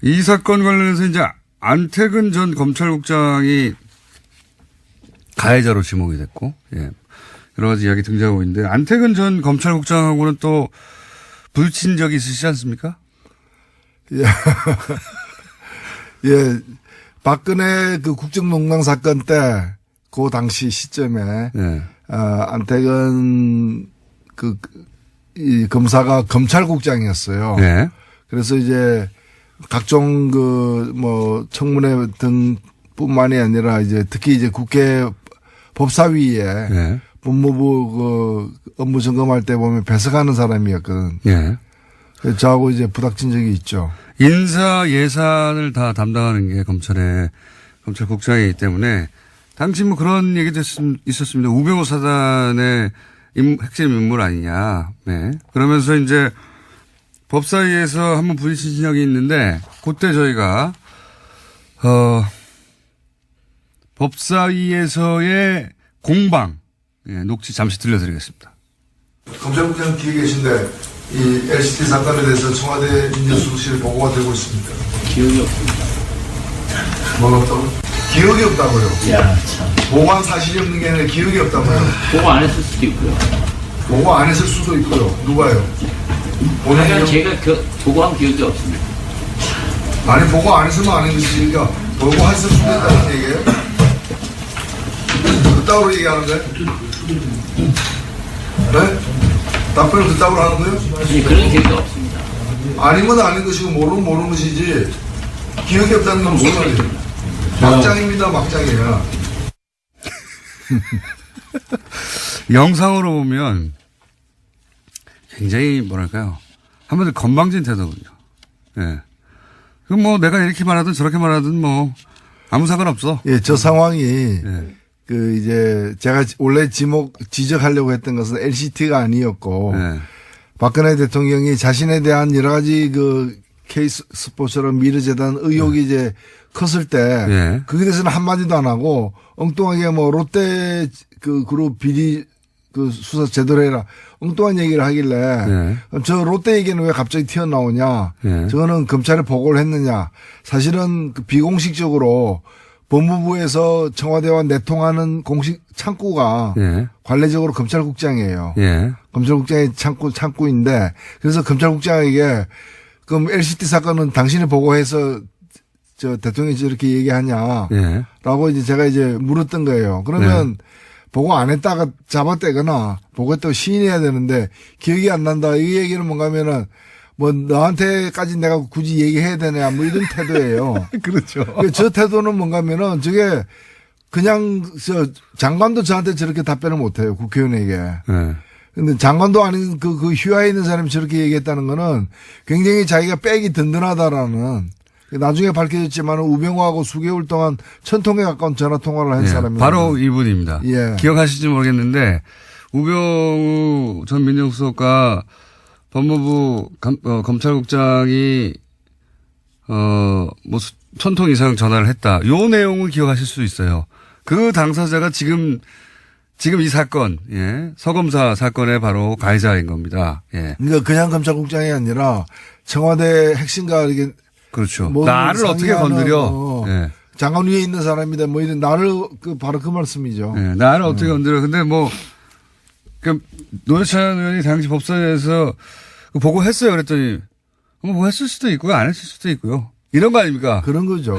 S2: 이 사건 관련해서 이제 안태근 전 검찰국장이 가해자로 지목이 됐고, 예. 여러 가지 이야기 등장하고 있는데 안태근 전 검찰국장하고는 또 부딪힌 적이 있으시지 않습니까?
S13: 예. 예. 박근혜 그 국정농단 사건 때 그 당시 시점에
S2: 네.
S13: 안태근 이 검사가 검찰국장이었어요.
S2: 네.
S13: 그래서 이제 각종 청문회 등뿐만이 아니라 이제 특히 이제 국회 법사위에
S2: 네.
S13: 법무부 업무 점검할 때 보면 배석하는 사람이었거든.
S2: 네.
S13: 그래서 저하고 이제 부닥친 적이 있죠.
S2: 인사 예산을 다 담당하는 게 검찰국장이기 때문에 당시 그런 얘기도 있었습니다. 우병우 사단의 핵심 인물 아니냐. 네. 그러면서 이제 법사위에서 한번 부딪힌 적이 있는데 그때 저희가 법사위에서의 공방 녹취 잠시 들려드리겠습니다.
S13: 검찰국장 뒤에 계신데 이 LCT 사건에 대해서 청와대 민정수석실에 보고가 되고 있습니까?
S1: 기억이 없습니다.
S13: 뭐가 없다고? 기억이 없다고요?
S1: 야, 참.
S13: 보고한 사실이 없는 게 아니라 기억이 없다고요?
S1: 보고 안 했을 수도 있고요.
S13: 보고 안 했을 수도 있고요. 누가요?
S1: 본인은 제가 보고한 기억이 없습니다.
S13: 아니 보고 안 했으면 안 했으니까 보고했을 수도 있다는 얘기예요? 그따구로 얘기하는 거예요? 네? 답변을 그따구로 하는 거예요?
S1: 예, 그런 기억이 없습니다.
S13: 아니면 아닌 것이고 모르는 것이지 기억이 없다는 건 무슨 말이에요? 막장입니다. 막장이에요.
S2: 영상으로 보면 굉장히 뭐랄까요. 한마디로 건방진 태도군요. 예. 그럼 내가 이렇게 말하든 저렇게 말하든 아무 상관없어.
S13: 예, 저 상황이 이제 제가 원래 지적하려고 했던 것은 LCT가 아니었고 박근혜 대통령이 자신에 대한 여러 가지 케이스 스포처럼 미르재단 의혹이 이제 컸을 때 그에 대해서는 한마디도 안 하고 엉뚱하게 롯데 그룹 비리 수사 제대로 해라 엉뚱한 얘기를 하길래 저 롯데 얘기는 왜 갑자기 튀어나오냐 저거는 검찰에 보고를 했느냐 사실은 비공식적으로 법무부에서 청와대와 내통하는 공식 창구가 관례적으로 검찰국장이에요. 검찰국장의 창구인데 그래서 검찰국장에게 그럼 LCT 사건은 당신이 보고해서 저 대통령이 저렇게 얘기하냐 라고 이제 제가 이제 물었던 거예요. 그러면 보고 안 했다가 잡아떼거나 보고했다고 시인해야 되는데 기억이 안 난다. 이 얘기는 뭔가 하면은 너한테까지 내가 굳이 얘기해야 되냐 이런 태도예요.
S2: 그렇죠.
S13: 저 태도는 뭔가 하면은 저게 그냥 장관도 저한테 저렇게 답변을 못 해요. 국회의원에게. 근데 장관도 아닌 그 휘하에 있는 사람이 저렇게 얘기했다는 거는 굉장히 자기가 백이 든든하다라는 나중에 밝혀졌지만 우병우하고 수개월 동안 1000통에 가까운 전화 통화를 한 사람이에요.
S2: 바로 이분입니다. 기억하실지 모르겠는데 우병우 전 민정수석과 법무부 검찰국장이 1000통 이상 전화를 했다. 요 내용을 기억하실 수 있어요. 그 당사자가 지금 지금 이 사건, 예, 서검사 사건의 바로 가해자인 겁니다. 예.
S13: 그러니까 그냥 검찰국장이 아니라 청와대 핵심가 이게
S2: 그렇죠. 나를 어떻게 건드려? 예.
S13: 장관 위에 있는 사람이다. 뭐 이런 나를 바로 그 말씀이죠.
S2: 예, 나를 어떻게 건드려? 근데 뭐 노회찬 의원이 당시 법사위에서 보고했어요. 그랬더니 뭐 했을 수도 있고요, 안 했을 수도 있고요. 이런 거 아닙니까?
S13: 그런 거죠.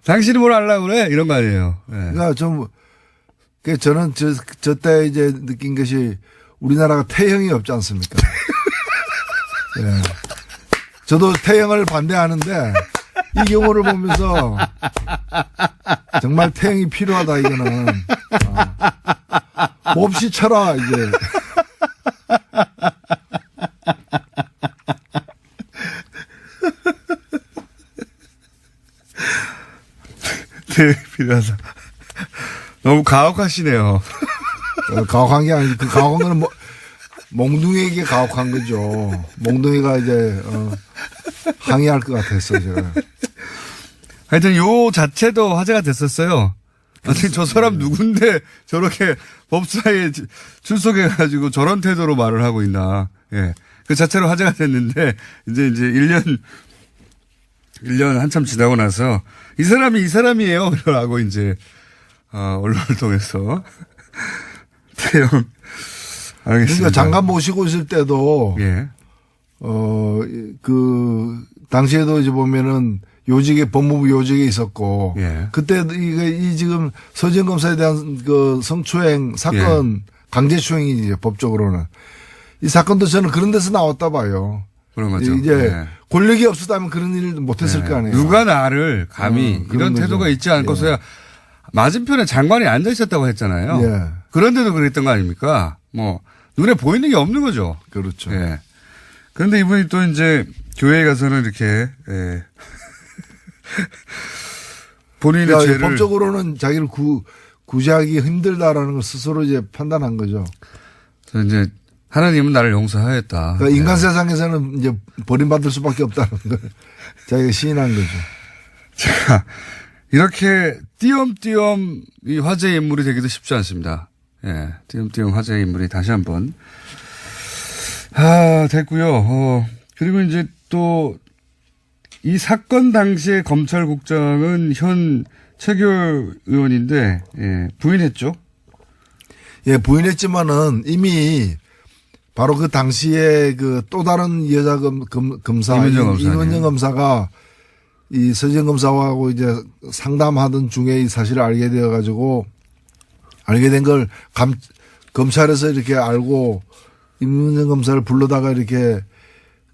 S2: 당신이 뭘 하려고 그래? 이런 거 아니에요. 예.
S13: 그러니까 저는 저때 이제 느낀 것이 우리나라가 태형이 없지 않습니까? 예. 저도 태형을 반대하는데 이 경우를 보면서 정말 태형이 필요하다 이거는. 몹시 쳐라 이제.
S2: 태형이 필요하다. 너무 가혹하시네요.
S13: 가혹한 게 아니지. 그 가혹한 거는 몽둥이에게 가혹한 거죠. 몽둥이가 이제 항의할 것 같았어요, 제가.
S2: 하여튼 요 자체도 화제가 됐었어요. 아니 저 사람 누군데 저렇게 법사에 출석해가지고 저런 태도로 말을 하고 있나. 예. 그 자체로 화제가 됐는데 이제 1년 한참 지나고 나서 이 사람이 이 사람이에요. 라고 이제 언론을 통해서 태형 알겠습니다.
S13: 그러니까 장관 모시고 있을 때도
S2: 예.
S13: 당시에도 이제 보면은 요직에 법무부 요직에 있었고
S2: 예.
S13: 그때 이 지금 서지현 검사에 대한 그 성추행 사건
S2: 예.
S13: 강제추행이죠 법적으로는 이 사건도 저는 그런 데서 나왔다 봐요.
S2: 그런 거죠.
S13: 이제
S2: 예.
S13: 권력이 없었다면 그런 일을 못했을
S2: 예.
S13: 거 아니에요.
S2: 누가 나를 감히 이런
S13: 거죠.
S2: 태도가 있지 않고서야
S13: 예.
S2: 맞은편에 장관이 앉아 있었다고 했잖아요.
S13: 예.
S2: 그런데도 그랬던 거 아닙니까? 뭐 눈에 보이는 게 없는 거죠.
S13: 그렇죠.
S2: 예. 그런데 이분이 또 이제 교회에 가서는 이렇게 예. 본인의 죄를
S13: 법적으로는 자기를 구제하기 힘들다라는 걸 스스로 이제 판단한 거죠.
S2: 그래서 이제 하나님은 나를 용서하였다.
S13: 그러니까 인간 세상에서는 이제 버림받을 수밖에 없다는 걸 자기가 시인한 거죠.
S2: 자, 이렇게 띄엄띄엄 이 화제의 인물이 되기도 쉽지 않습니다. 예, 띄엄띄엄 화제의 인물이 다시 한번 됐고요. 그리고 이제 또 이 사건 당시에 검찰국장은 현 최규 의원인데 예, 부인했죠.
S13: 예, 부인했지만은 이미 바로 그 당시에 그 또 다른 여자 검사 이문정 검사가 이 서지현 검사하고 이제 상담하던 중에 이 사실을 알게 되어 가지고 알게 된 걸 검찰에서 이렇게 알고 이문정 검사를 불러다가 이렇게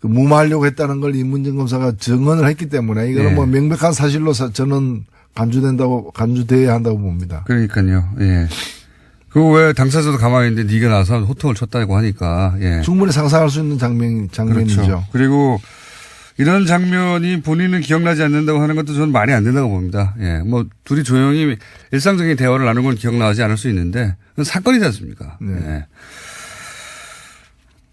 S13: 무마하려고 했다는 걸 이문정 검사가 증언을 했기 때문에 이거는
S2: 예.
S13: 뭐 명백한 사실로 저는 간주돼야 한다고 봅니다.
S2: 그러니까요. 예. 그거 왜 당사자도 가만히 있는데 네가 나서 호통을 쳤다고 하니까 예.
S13: 충분히 상상할 수 있는 장면이죠.
S2: 그렇죠. 그리고 이런 장면이 본인은 기억나지 않는다고 하는 것도 저는 말이 안 된다고 봅니다. 예. 뭐 둘이 조용히 일상적인 대화를 나누는 건 기억나지 않을 수 있는데 그건 사건이지 않습니까?
S13: 네.
S2: 예.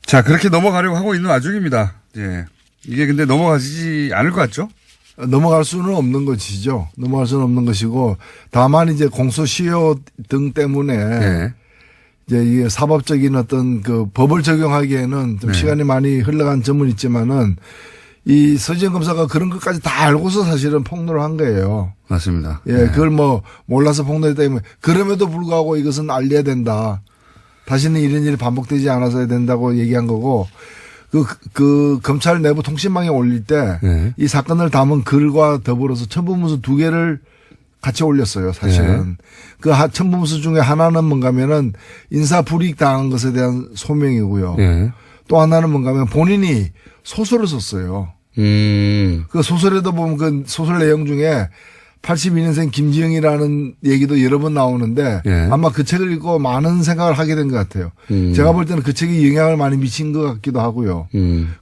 S2: 자, 그렇게 넘어가려고 하고 있는 와중입니다. 예. 이게 근데 넘어가지 않을 것 같죠?
S13: 넘어갈 수는 없는 것이죠. 넘어갈 수는 없는 것이고 다만 이제 공소시효 등 때문에
S2: 예.
S13: 이제 이게 사법적인 어떤 그 법을 적용하기에는 좀
S2: 네.
S13: 시간이 많이 흘러간 점은 있지만은 이 서지현 검사가 그런 것까지 다 알고서 사실은 폭로를 한 거예요.
S2: 맞습니다.
S13: 예, 그걸 뭐 몰라서 폭로했다 면 그럼에도 불구하고 이것은 알려야 된다. 다시는 이런 일이 반복되지 않아서야 된다고 얘기한 거고 그 검찰 내부 통신망에 올릴 때 이 사건을 담은 글과 더불어서 첨부문서 2개를 같이 올렸어요, 사실은. 그 첨부문서 중에 하나는 뭔가면은 인사 불이익 당한 것에 대한 소명이고요. 또 하나는 뭔가면 본인이 소설을 썼어요. 그 소설에도 보면 그 소설 내용 중에 82년생 김지영이라는 얘기도 여러 번 나오는데 아마 그 책을 읽고 많은 생각을 하게 된 것 같아요. 제가 볼 때는 그 책이 영향을 많이 미친 것 같기도 하고요.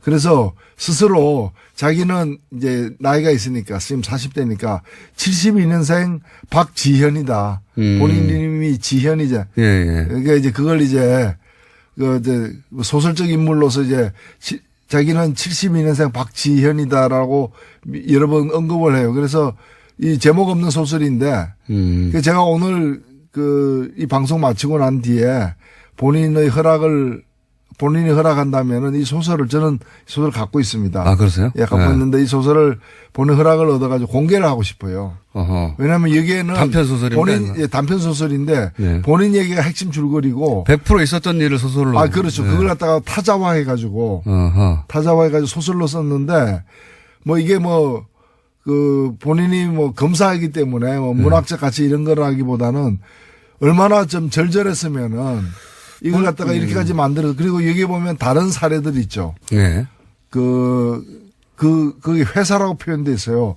S13: 그래서 스스로 자기는 이제 나이가 있으니까 지금 40대니까 72년생 박지현이다. 본인 이름이 지현이자. 그러니까 이제 그걸 이제 소설적 인물로서 이제 자기는 72년생 박지현이다라고 여러 번 언급을 해요. 그래서 이 제목 없는 소설인데 제가 오늘 이 방송 마치고 난 뒤에 본인이 허락한다면은 이 소설을 저는 소설을 갖고 있습니다.
S2: 아, 그러세요?
S13: 예, 갖고
S2: 네.
S13: 있는데 이 소설을 본인 허락을 얻어가지고 공개를 하고 싶어요. 왜냐하면 여기에는
S2: 단편 소설인데
S13: 단편 소설인데
S2: 네.
S13: 본인 얘기가 핵심 줄거리고
S2: 100% 있었던 일을 소설로.
S13: 아, 그렇죠.
S2: 네.
S13: 그걸 갖다가 타자화해가지고 소설로 썼는데 뭐 이게 본인이 검사이기 때문에 문학적 가치 이런 거라기보다는 얼마나 좀 절절했으면은 이걸 갖다가 이렇게까지 만들어서 그리고 여기 보면 다른 사례들이 있죠.
S2: 네.
S13: 그게 회사라고 표현돼 있어요.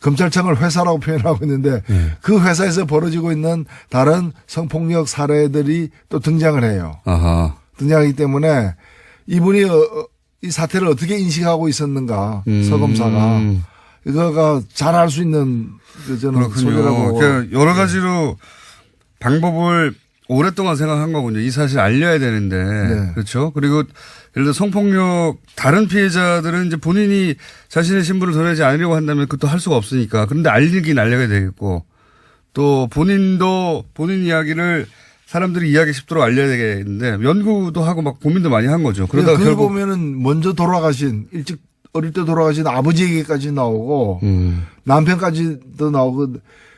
S13: 검찰청을 회사라고 표현하고 있는데 그 회사에서 벌어지고 있는 다른 성폭력 사례들이 또 등장을 해요. 등장하기 때문에 이분이 이 사태를 어떻게 인식하고 있었는가 서검사가 이거가 잘 알 수 있는 저는 소개라고.
S2: 그러니까 여러 가지로 방법을 오랫동안 생각한 거군요. 이 사실 알려야 되는데.
S13: 네.
S2: 그렇죠. 그리고 예를 들어 성폭력 다른 피해자들은 이제 본인이 자신의 신분을 드러내지 않으려고 한다면 그것도 할 수가 없으니까. 그런데 알리긴 알려야 되겠고 또 본인도 본인 이야기를 사람들이 이해하기 쉽도록 알려야 되겠는데 연구도 하고 막 고민도 많이 한 거죠. 그러다
S13: 그걸
S2: 결국
S13: 보면은 먼저 돌아가신 일찍 어릴 때 돌아가신 아버지 얘기까지 나오고 남편까지도 나오고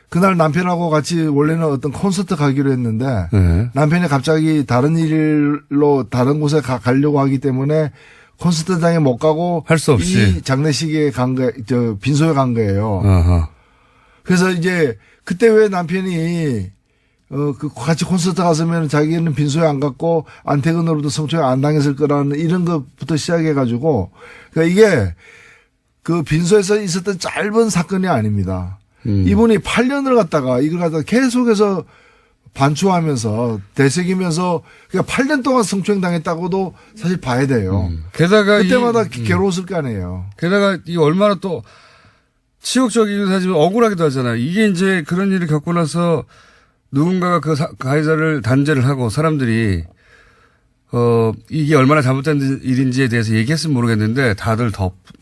S13: 그날 남편하고 같이 원래는 어떤 콘서트 가기로 했는데 남편이 갑자기 다른 일로 다른 곳에 가려고 하기 때문에 콘서트장에 못 가고
S2: 할 수 없이
S13: 이 장례식에 빈소에 간 거예요. 그래서 이제 그때 왜 남편이 같이 콘서트 갔으면 자기는 빈소에 안 갔고 안태근으로부터 성추행 안 당했을 거라는 이런 것부터 시작해가지고 그러니까 이게 그 빈소에서 있었던 짧은 사건이 아닙니다. 이분이 8년을 갖다가 이걸 갖다가 계속해서 반추하면서 되새기면서 그러니까 8년 동안 성추행 당했다고도 사실 봐야 돼요.
S2: 게다가
S13: 그때마다 괴로웠을 거 아니에요.
S2: 게다가 이 얼마나 또 치욕적이기도 하지만 억울하기도 하잖아요. 이게 이제 그런 일을 겪고 나서 누군가가 그 가해자를 단죄를 하고 사람들이 이게 얼마나 잘못된 일인지에 대해서 얘기했으면 모르겠는데 다들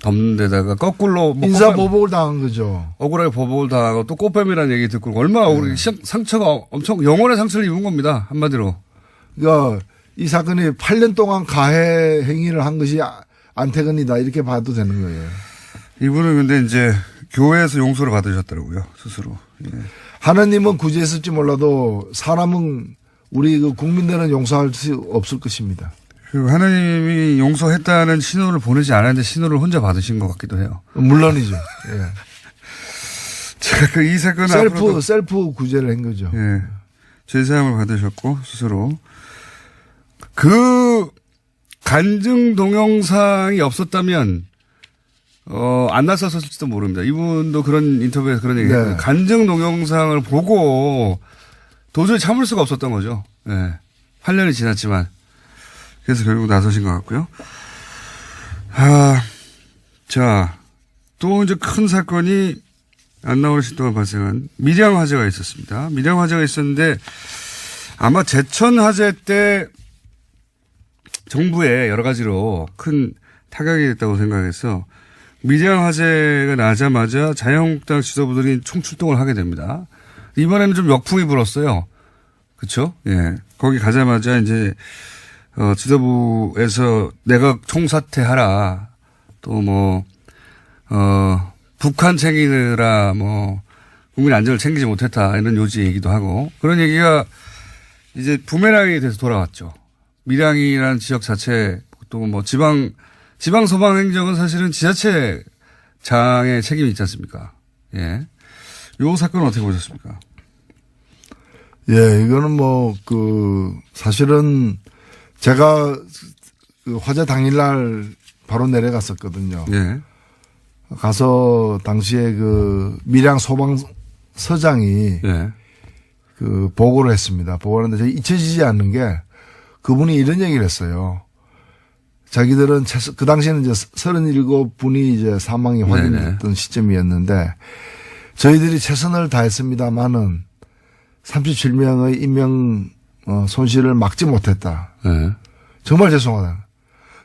S2: 덮는 데다가 거꾸로
S13: 인사보복을 당한 거죠.
S2: 억울하게 보복을 당하고 또 꽃뱀이라는 얘기 듣고 얼마나 억울하게 상처가 엄청 영혼의 상처를 입은 겁니다. 한마디로.
S13: 그러니까 이 사건이 8년 동안 가해 행위를 한 것이 안태근이다 이렇게 봐도 되는 거예요.
S2: 이분은 근데 이제 교회에서 용서를 받으셨더라고요. 스스로. 예.
S13: 하나님은 구제했을지 몰라도 사람은 우리 국민들은 용서할 수 없을 것입니다.
S2: 그리고 하나님이 용서했다는 신호를 보내지 않았는데 신호를 혼자 받으신 것 같기도 해요.
S13: 물론이죠. 예.
S2: 제가 이 사건은
S13: 셀프 구제를 한 거죠.
S2: 예. 죄사함을 받으셨고 스스로 그 간증 동영상이 없었다면 안 나섰을지도 모릅니다. 이분도 그런 인터뷰에서 그런 얘기했거든요. 간증 동영상을 보고 도저히 참을 수가 없었던 거죠. 네. 8년이 지났지만. 그래서 결국 나서신 것 같고요. 자, 또 이제 큰 사건이 안 나오신 동안 발생한 밀양 화재가 있었습니다. 밀양 화재가 있었는데 아마 제천 화재 때 정부에 여러 가지로 큰 타격이 됐다고 생각해서 밀양 화재가 나자마자 자유한국당 지도부들이 총출동을 하게 됩니다. 이번에는 좀 역풍이 불었어요. 그렇죠? 예. 거기 가자마자 이제 지도부에서 내각 총사퇴하라. 또 북한 챙기느라 국민 안전을 챙기지 못했다 이런 요지 얘기도 하고 그런 얘기가 이제 부메랑이 돼서 돌아왔죠. 밀양이라는 지역 자체 또 지방 소방 행정은 사실은 지자체장의 책임이 있지 않습니까? 예. 요 사건은 어떻게 보셨습니까?
S13: 예, 이거는 사실은 제가 그 화재 당일날 바로 내려갔었거든요.
S2: 예.
S13: 가서 당시에 그 밀양 소방서장이 그 보고를 했습니다. 보고를 했는데 잊혀지지 않는 게 그분이 이런 얘기를 했어요. 자기들은 그 당시에는 이제 37분이 이제 사망이 확인됐던 시점이었는데 저희들이 최선을 다했습니다만은 37명의 인명 손실을 막지 못했다. 정말 죄송하다.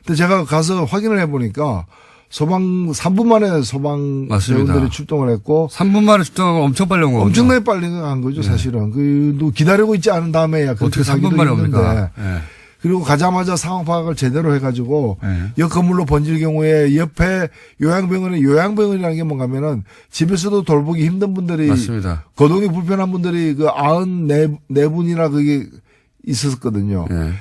S13: 근데 제가 가서 확인을 해보니까 소방 3분 만에 소방
S2: 맞습니다.
S13: 대원들이 출동을 했고
S2: 3분 만에 출동하고 엄청 빨리 온 거죠.
S13: 엄청나게 빨리 간 거죠, 사실은. 그 기다리고 있지 않은 다음에야
S2: 어떻게 3분 만에 옵니까? 네.
S13: 그리고 가자마자 상황 파악을 제대로 해가지고
S2: 네.
S13: 옆 건물로 번질 경우에 옆에 요양병원이라는 게 뭔가면은 집에서도 돌보기 힘든 분들이
S2: 맞습니다.
S13: 거동이 불편한 분들이 그 94분이나 그게 있었거든요.
S2: 네.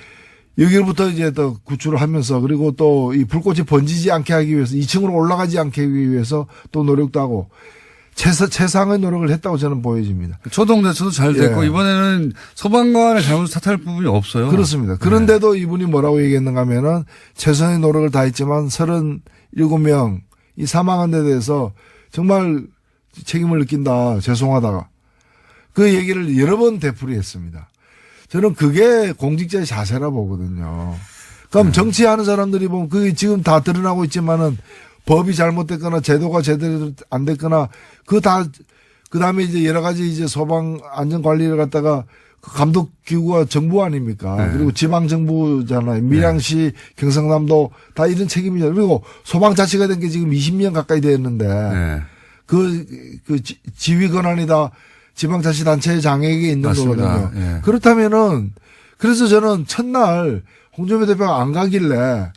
S13: 여기로부터 이제 또 구출을 하면서 그리고 또 이 불꽃이 번지지 않게 하기 위해서 2층으로 올라가지 않게 하기 위해서 또 노력도 하고 최상의 노력을 했다고 저는 보여집니다.
S2: 초동 대처도 잘 됐고
S13: 예.
S2: 이번에는 소방관의 잘못을 탓할 부분이 없어요.
S13: 그렇습니다. 그런데도 이분이 뭐라고 얘기했는가 하면은 최선의 노력을 다했지만 37명 이 사망한 데 대해서 정말 책임을 느낀다. 죄송하다가. 그 얘기를 여러 번 되풀이했습니다. 저는 그게 공직자의 자세라 보거든요. 그럼 정치하는 사람들이 보면 그게 지금 다 드러나고 있지만은 법이 잘못됐거나 제도가 제대로 안 됐거나 그 다음에 이제 여러 가지 이제 소방 안전 관리를 갖다가 그 감독 기구가 정부 아닙니까?
S2: 네.
S13: 그리고 지방 정부잖아요. 밀양시, 경상남도 다 이런 책임이잖아요. 그리고 소방자치가 된 게 지금 20년 가까이 됐는데
S2: 네.
S13: 그 지휘 권한이 다 지방자치단체의 장에게 있는
S2: 맞습니다.
S13: 거거든요.
S2: 예.
S13: 그렇다면은 그래서 저는 첫날 홍준표 대표가 안 가길래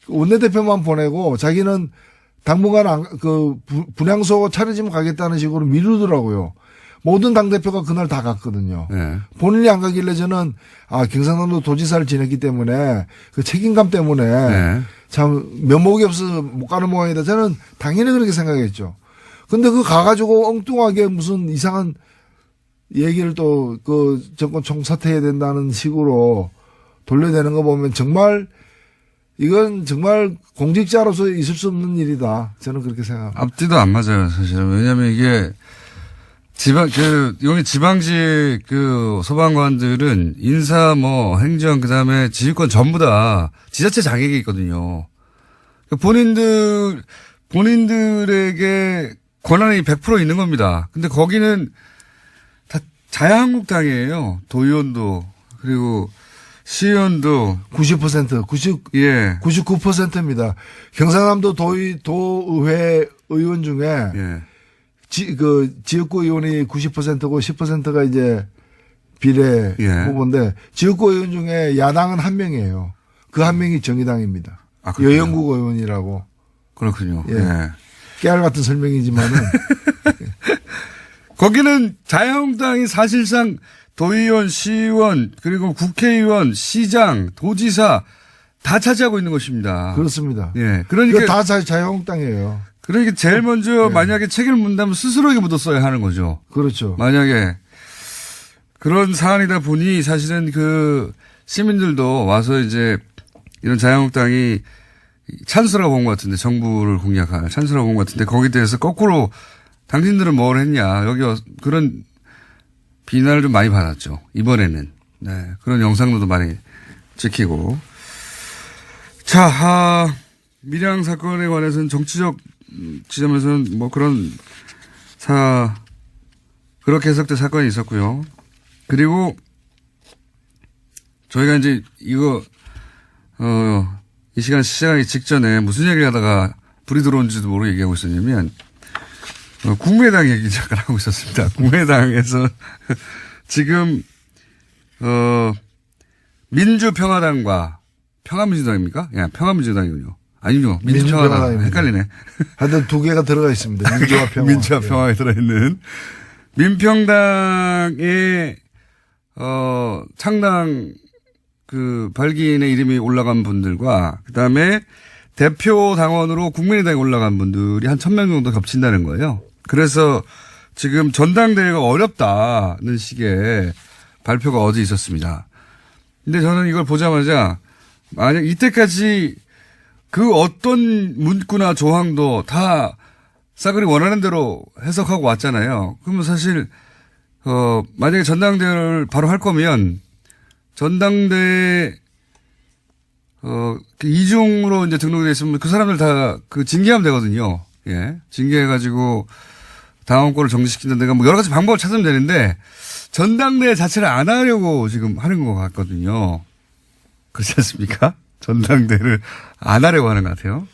S13: 원내대표만 보내고 자기는 당분간 분향소 차려지면 가겠다는 식으로 미루더라고요. 모든 당대표가 그날 다 갔거든요.
S2: 네.
S13: 본인이 안 가길래 저는 경상남도 도지사를 지냈기 때문에 그 책임감 때문에
S2: 네.
S13: 참 면목이 없어서 못 가는 모양이다. 저는 당연히 그렇게 생각했죠. 근데 그 가가지고 엉뚱하게 무슨 이상한 얘기를 또 그 정권 총사퇴해야 된다는 식으로 돌려내는 거 보면 정말 이건 정말 공직자로서 있을 수 없는 일이다. 저는 그렇게 생각합니다.
S2: 앞뒤도 안 맞아요, 사실은. 왜냐하면 이게 여기 지방직 소방관들은 인사 행정 그다음에 지휘권 전부 다 지자체 장애가 있거든요. 본인들에게 권한이 100% 있는 겁니다. 근데 거기는 다 자유한국당이에요. 도의원도 그리고 시의원도
S13: 99%입니다. 경상남도 도의회 의원 중에 지역구 의원이 90%고 10%가 이제 비례 후보인데 지역구 의원 중에 야당은 한 명이에요. 그 한 명이 정의당입니다. 여영국 의원이라고.
S2: 그렇군요.
S13: 깨알 같은 설명이지만은
S2: 거기는 자유한국당이 사실상 도의원, 시의원, 그리고 국회의원, 시장, 도지사 다 차지하고 있는 것입니다.
S13: 그렇습니다.
S2: 그러니까
S13: 다 자유한국당이에요.
S2: 그러니까 제일 먼저 만약에 책임을 묻는다면 스스로에게 묻었어야 하는 거죠.
S13: 그렇죠.
S2: 만약에 그런 사안이다 보니 사실은 시민들도 와서 이제 이런 자유한국당이 찬스라고 본 것 같은데 정부를 공략할 찬스라고 본 것 같은데 거기에 대해서 거꾸로 당신들은 뭘 했냐 여기 그런 비난을 좀 많이 받았죠. 이번에는. 그런 영상도 많이 찍히고. 자, 밀양 사건에 관해서는 정치적 지점에서는 그렇게 해석된 사건이 있었고요. 그리고 저희가 이제 이 시간 시작하기 직전에 무슨 얘기를 하다가 불이 들어온지도 모르고 얘기하고 있었냐면 국민의당 얘기 잠깐 하고 있었습니다. 국민의당에서 지금 민주평화당과 평화민주당입니까? 평화민주당이군요. 아니요. 민주평화당. 헷갈리네.
S13: 하여튼 두 개가 들어가 있습니다. 민주와 평화.
S2: 민주와 평화에 들어있는 민평당의 창당 발기인의 이름이 올라간 분들과 그다음에 대표 당원으로 국민의당에 올라간 분들이 한 1,000명 정도 겹친다는 거예요. 그래서 지금 전당대회가 어렵다는 식의 발표가 어제 있었습니다. 근데 저는 이걸 보자마자 만약 이때까지 그 어떤 문구나 조항도 다 싸그리 원하는 대로 해석하고 왔잖아요. 그러면 사실 만약에 전당대회를 바로 할 거면 전당대회 이중으로 이제 등록이 돼 있으면 그 사람들 다 징계하면 되거든요. 징계해가지고 당원권을 정지시키는 데가 여러 가지 방법을 찾으면 되는데 전당대회 자체를 안 하려고 지금 하는 것 같거든요. 그렇지 않습니까? 전당대회를 안 하려고 하는 것 같아요.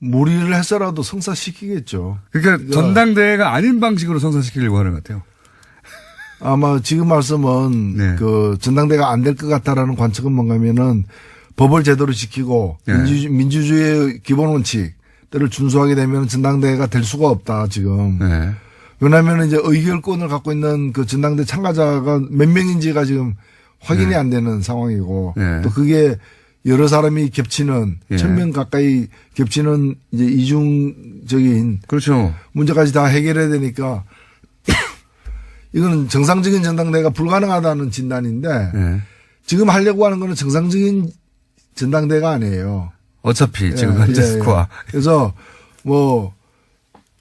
S13: 무리를 해서라도 성사시키겠죠.
S2: 그러니까 전당대회가 아닌 방식으로 성사시키려고 하는 것 같아요.
S13: 아마 지금 말씀은
S2: 네.
S13: 그 전당대회가 안 될 것 같다라는 관측은 뭔가면은 법을 제대로 지키고
S2: 네.
S13: 민주주의의 기본 원칙들을 준수하게 되면 전당대회가 될 수가 없다 지금.
S2: 네.
S13: 왜냐하면 이제 의결권을 갖고 있는 그 전당대 참가자가 몇 명인지가 지금 확인이
S2: 네.
S13: 안 되는 상황이고
S2: 네.
S13: 또 그게 여러 사람이 겹치는
S2: 네.
S13: 1000명 가까이 겹치는 이제 이중적인
S2: 그렇죠.
S13: 문제까지 다 해결해야 되니까 이거는 정상적인 전당대회가 불가능하다는 진단인데
S2: 네.
S13: 지금 하려고 하는 거는 정상적인 전당대회가 아니에요.
S2: 어차피 지금 현재 스코어.
S13: 그래서 뭐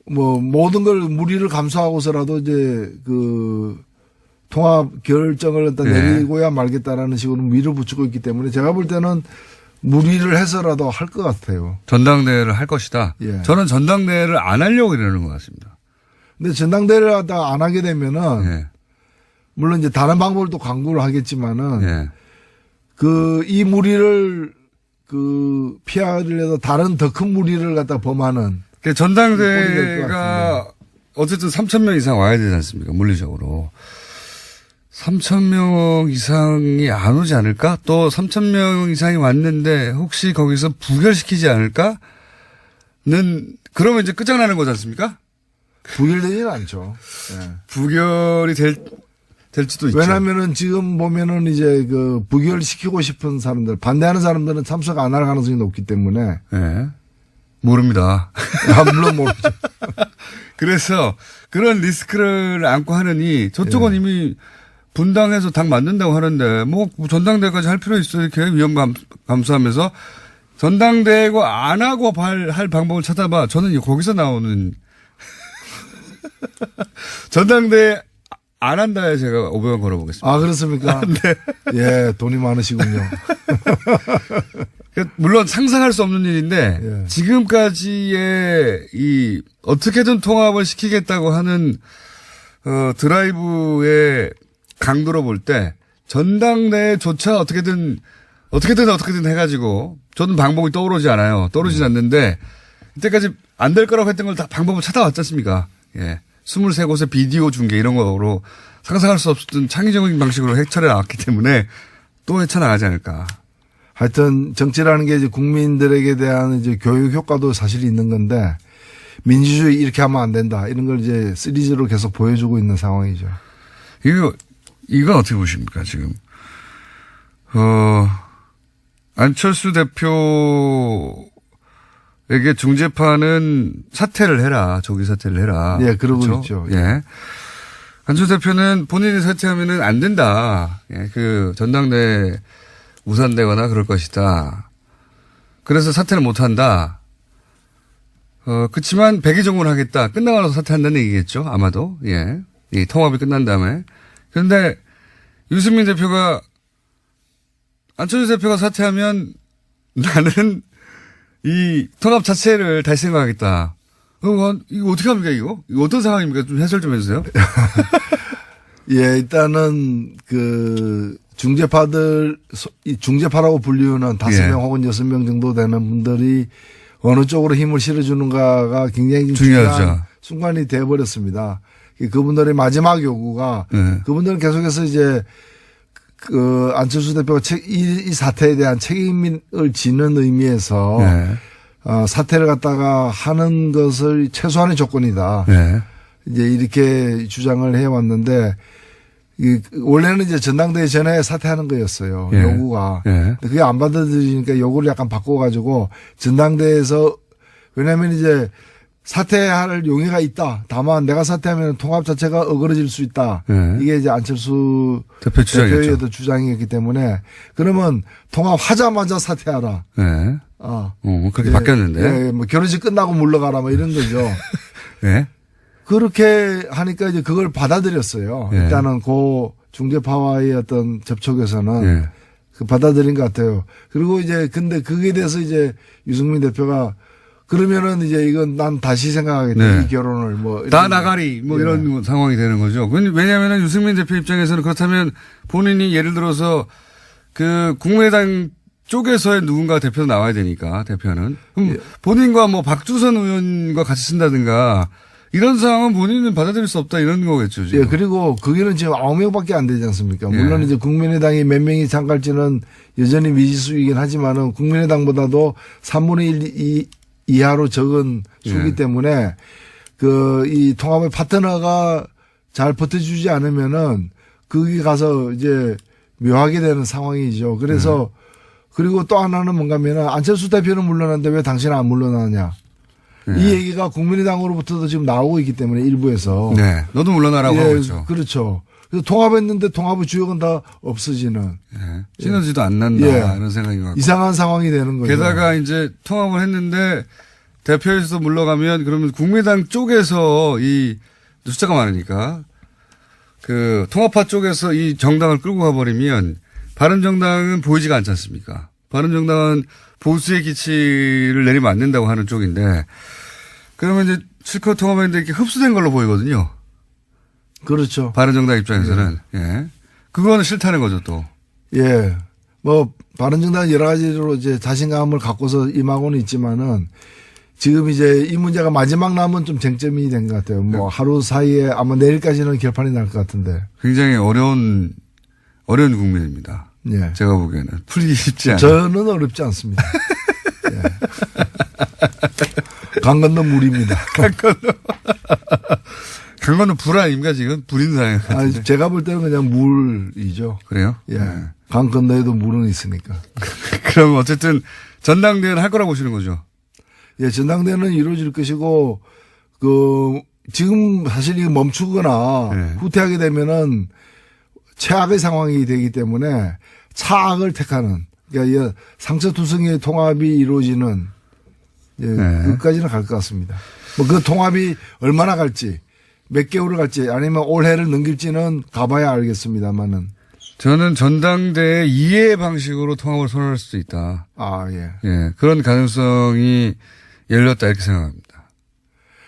S13: 모든 걸 무리를 감수하고서라도 이제 그 통합 결정을 일단 내리고야 말겠다라는 식으로 밀어붙이고 있기 때문에 제가 볼 때는 무리를 해서라도 할 것 같아요.
S2: 전당대회를 할 것이다.
S13: 예.
S2: 저는 전당대회를 안 하려고 이러는 것 같습니다.
S13: 근데 전당대회를 하다 안 하게 되면은
S2: 예.
S13: 물론 이제 다른 방법을 또 강구를 하겠지만은
S2: 예.
S13: 이 무리를 피하려다 다른 더 큰 무리를 갖다 범하는.
S2: 전당대회가 어쨌든 3,000명 이상 와야 되지 않습니까? 물리적으로. 3,000명 이상이 안 오지 않을까? 또 3,000명 이상이 왔는데 혹시 거기서 부결시키지 않을까? 그러면 이제 끝장나는 거지 않습니까?
S13: 부결되지는 않죠. 네.
S2: 부결이 될지도 있죠.
S13: 왜냐면은 지금 보면은 이제 그 부결시키고 싶은 사람들, 반대하는 사람들은 참석 안 할 가능성이 높기 때문에.
S2: 네. 모릅니다.
S13: 물론 모르죠.
S2: 그래서 그런 리스크를 안고 하느니 저쪽은 이미 분당해서 당 만든다고 하는데 뭐 전당대회까지 할 필요 있어 이렇게 위험 감수하면서 전당대회고 안 하고 할 방법을 찾아봐. 저는 거기서 나오는 전당대회 안 한다에 제가 500원 걸어보겠습니다.
S13: 아, 그렇습니까?
S2: 네.
S13: 예, 돈이 많으시군요.
S2: 물론 상상할 수 없는 일인데 지금까지의 어떻게든 통합을 시키겠다고 하는 드라이브의 강도로 볼 때 전당대회조차 어떻게든 해가지고 저는 방법이 떠오르지 않아요. 떠오르진 않는데 이때까지 안 될 거라고 했던 걸 다 방법을 찾아왔지 않습니까? 예. 23곳의 비디오 중계 이런 거로 상상할 수 없었던 창의적인 방식으로 해철해 나왔기 때문에 또 헤쳐나가지 않을까.
S13: 하여튼 정치라는 게 이제 국민들에게 대한 이제 교육 효과도 사실 있는 건데 민주주의 이렇게 하면 안 된다. 이런 걸 이제 시리즈로 계속 보여주고 있는 상황이죠.
S2: 이건 어떻게 보십니까, 지금? 안철수 대표에게 중재파는 사퇴를 해라. 조기 사퇴를 해라.
S13: 예, 그러고
S2: 그렇죠?
S13: 있죠.
S2: 예. 안철수 대표는 본인이 사퇴하면은 안 된다. 예, 전당대회 무산되거나 그럴 것이다. 그래서 사퇴는 못 한다. 그치만 백의종군을 하겠다. 끝나고 나서 사퇴한다는 얘기겠죠. 아마도. 예. 이 통합이 끝난 다음에. 그런데 유승민 대표가 안철수 대표가 사퇴하면 나는 이 통합 자체를 다시 생각하겠다. 이거 어떻게 합니까, 이거? 이거 어떤 상황입니까? 좀 해설 좀 해주세요.
S13: 예, 일단은 중재파라고 불리우는 5명 혹은 6명 정도 되는 분들이 어느 쪽으로 힘을 실어주는가가 굉장히 중요한 순간이 되어버렸습니다. 그분들의 마지막 요구가 그분들은 계속해서 이제 안철수 대표가 이 사태에 대한 책임을 지는 의미에서 사퇴를 갖다가 하는 것을 최소한의 조건이다. 이제 이렇게 주장을 해왔는데 원래는 이제 전당대회 전에 사퇴하는 거였어요. 요구가. 근데 그게 안 받아들이니까 요구를 약간 바꿔가지고 전당대회에서 왜냐하면 이제 사퇴할 용의가 있다. 다만 내가 사퇴하면 통합 자체가 어그러질 수 있다. 이게 이제 안철수 대표의 주장이었기 때문에 그러면 통합하자마자 사퇴하라.
S2: 그렇게 바뀌었는데.
S13: 뭐 결혼식 끝나고 물러가라 뭐 이런 거죠.
S2: 네.
S13: 그렇게 하니까 이제 그걸 받아들였어요. 일단은 중재파와의 어떤 접촉에서는 받아들인 것 같아요. 그리고 이제 근데 그게 대해서 이제 유승민 대표가 그러면은 이제 이건 난 다시 생각하겠다. 이 결혼을
S2: 다 나가리 이런 상황이 되는 거죠. 왜냐하면 유승민 대표 입장에서는 그렇다면 본인이 예를 들어서 국민의당 쪽에서의 누군가 대표 나와야 되니까 대표는. 그럼 본인과 뭐 박주선 의원과 같이 쓴다든가 이런 상황은 본인은 받아들일 수 없다 이런 거겠죠. 지금.
S13: 예, 그리고 거기는 지금 9명밖에 안 되지 않습니까? 물론 이제 국민의당이 몇 명이 참갈지는 여전히 미지수이긴 하지만은 국민의당보다도 3분의 1 이하로 적은 수기 때문에 이 통합의 파트너가 잘 버텨주지 않으면은 거기 가서 이제 묘하게 되는 상황이죠. 그래서 그리고 또 하나는 뭔가면은 안철수 대표는 물러났는데 왜 당신은 안 물러나냐. 이 얘기가 국민의당으로부터도 지금 나오고 있기 때문에 일부에서.
S2: 네. 너도 물러나라고 하고 있죠.
S13: 그렇죠. 그래서 통합했는데 통합의 주역은 다 없어지는.
S2: 시너지도 안 난다. 이런 생각이 갖고.
S13: 이상한 상황이 되는 거죠.
S2: 게다가 이제 통합을 했는데 대표에서 물러가면 그러면 국민의당 쪽에서 이 숫자가 많으니까 그 통합파 쪽에서 이 정당을 끌고 가버리면 바른정당은 보이지가 않지 않습니까? 바른정당은 보수의 기치를 내리면 안 된다고 하는 쪽인데 그러면 이제 실컷 통합했는데 이렇게 흡수된 걸로 보이거든요.
S13: 그렇죠.
S2: 바른정당 입장에서는. 예. 그거는 싫다는 거죠 또.
S13: 예. 뭐 바른정당은 여러 가지로 이제 자신감을 갖고서 임하고는 있지만은 지금 이제 이 문제가 마지막 남은 좀 쟁점이 된 것 같아요. 뭐 하루 사이에 아마 내일까지는 결판이 날 것 같은데.
S2: 굉장히 어려운 국면입니다.
S13: 예.
S2: 제가 보기에는 풀기 쉽지 않아요.
S13: 저는 어렵지 않습니다. 예. 강 건너 물입니다.
S2: 강 건너 불 아닙니까 지금? 불인 상황 같은데.
S13: 제가 볼 때는 그냥 물이죠.
S2: 그래요?
S13: 예. 강 건너에도 물은 있으니까.
S2: 그럼 어쨌든 전당대회는 할 거라고 보시는 거죠?
S13: 예, 전당대회는 이루어질 것이고, 지금 사실 이거 멈추거나 후퇴하게 되면은 최악의 상황이 되기 때문에 차악을 택하는, 그러니까 상처투성이의 통합이 이루어지는, 그까지는 갈 것 같습니다. 뭐 그 통합이 얼마나 갈지, 몇 개월을 갈지, 아니면 올해를 넘길지는 가봐야 알겠습니다만은.
S2: 저는 전당대회 이해 방식으로 통합을 선언할 수도 있다. 예. 그런 가능성이 열렸다 이렇게 생각합니다.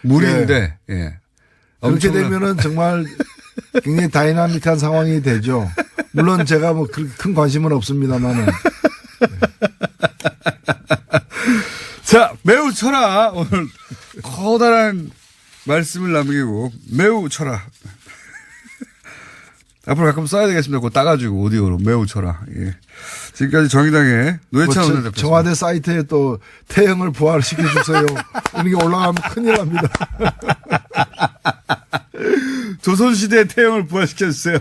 S2: 무리인데,
S13: 그렇게 되면은 정말 굉장히 다이나믹한 상황이 되죠. 물론 제가 뭐 그렇게 큰 관심은 없습니다만은.
S2: 자, 매우 쳐라. 오늘 커다란 말씀을 남기고 매우 쳐라. 앞으로 가끔 써야 되겠습니다. 그거 따가지고 오디오로 매우 쳐라. 예. 지금까지 정의당의 노회찬 원내대표.
S13: 청와대 사이트에 또 태형을 부활시켜주세요. 이런 게 올라가면 큰일 납니다.
S2: 조선시대 태형을 부활시켜주세요.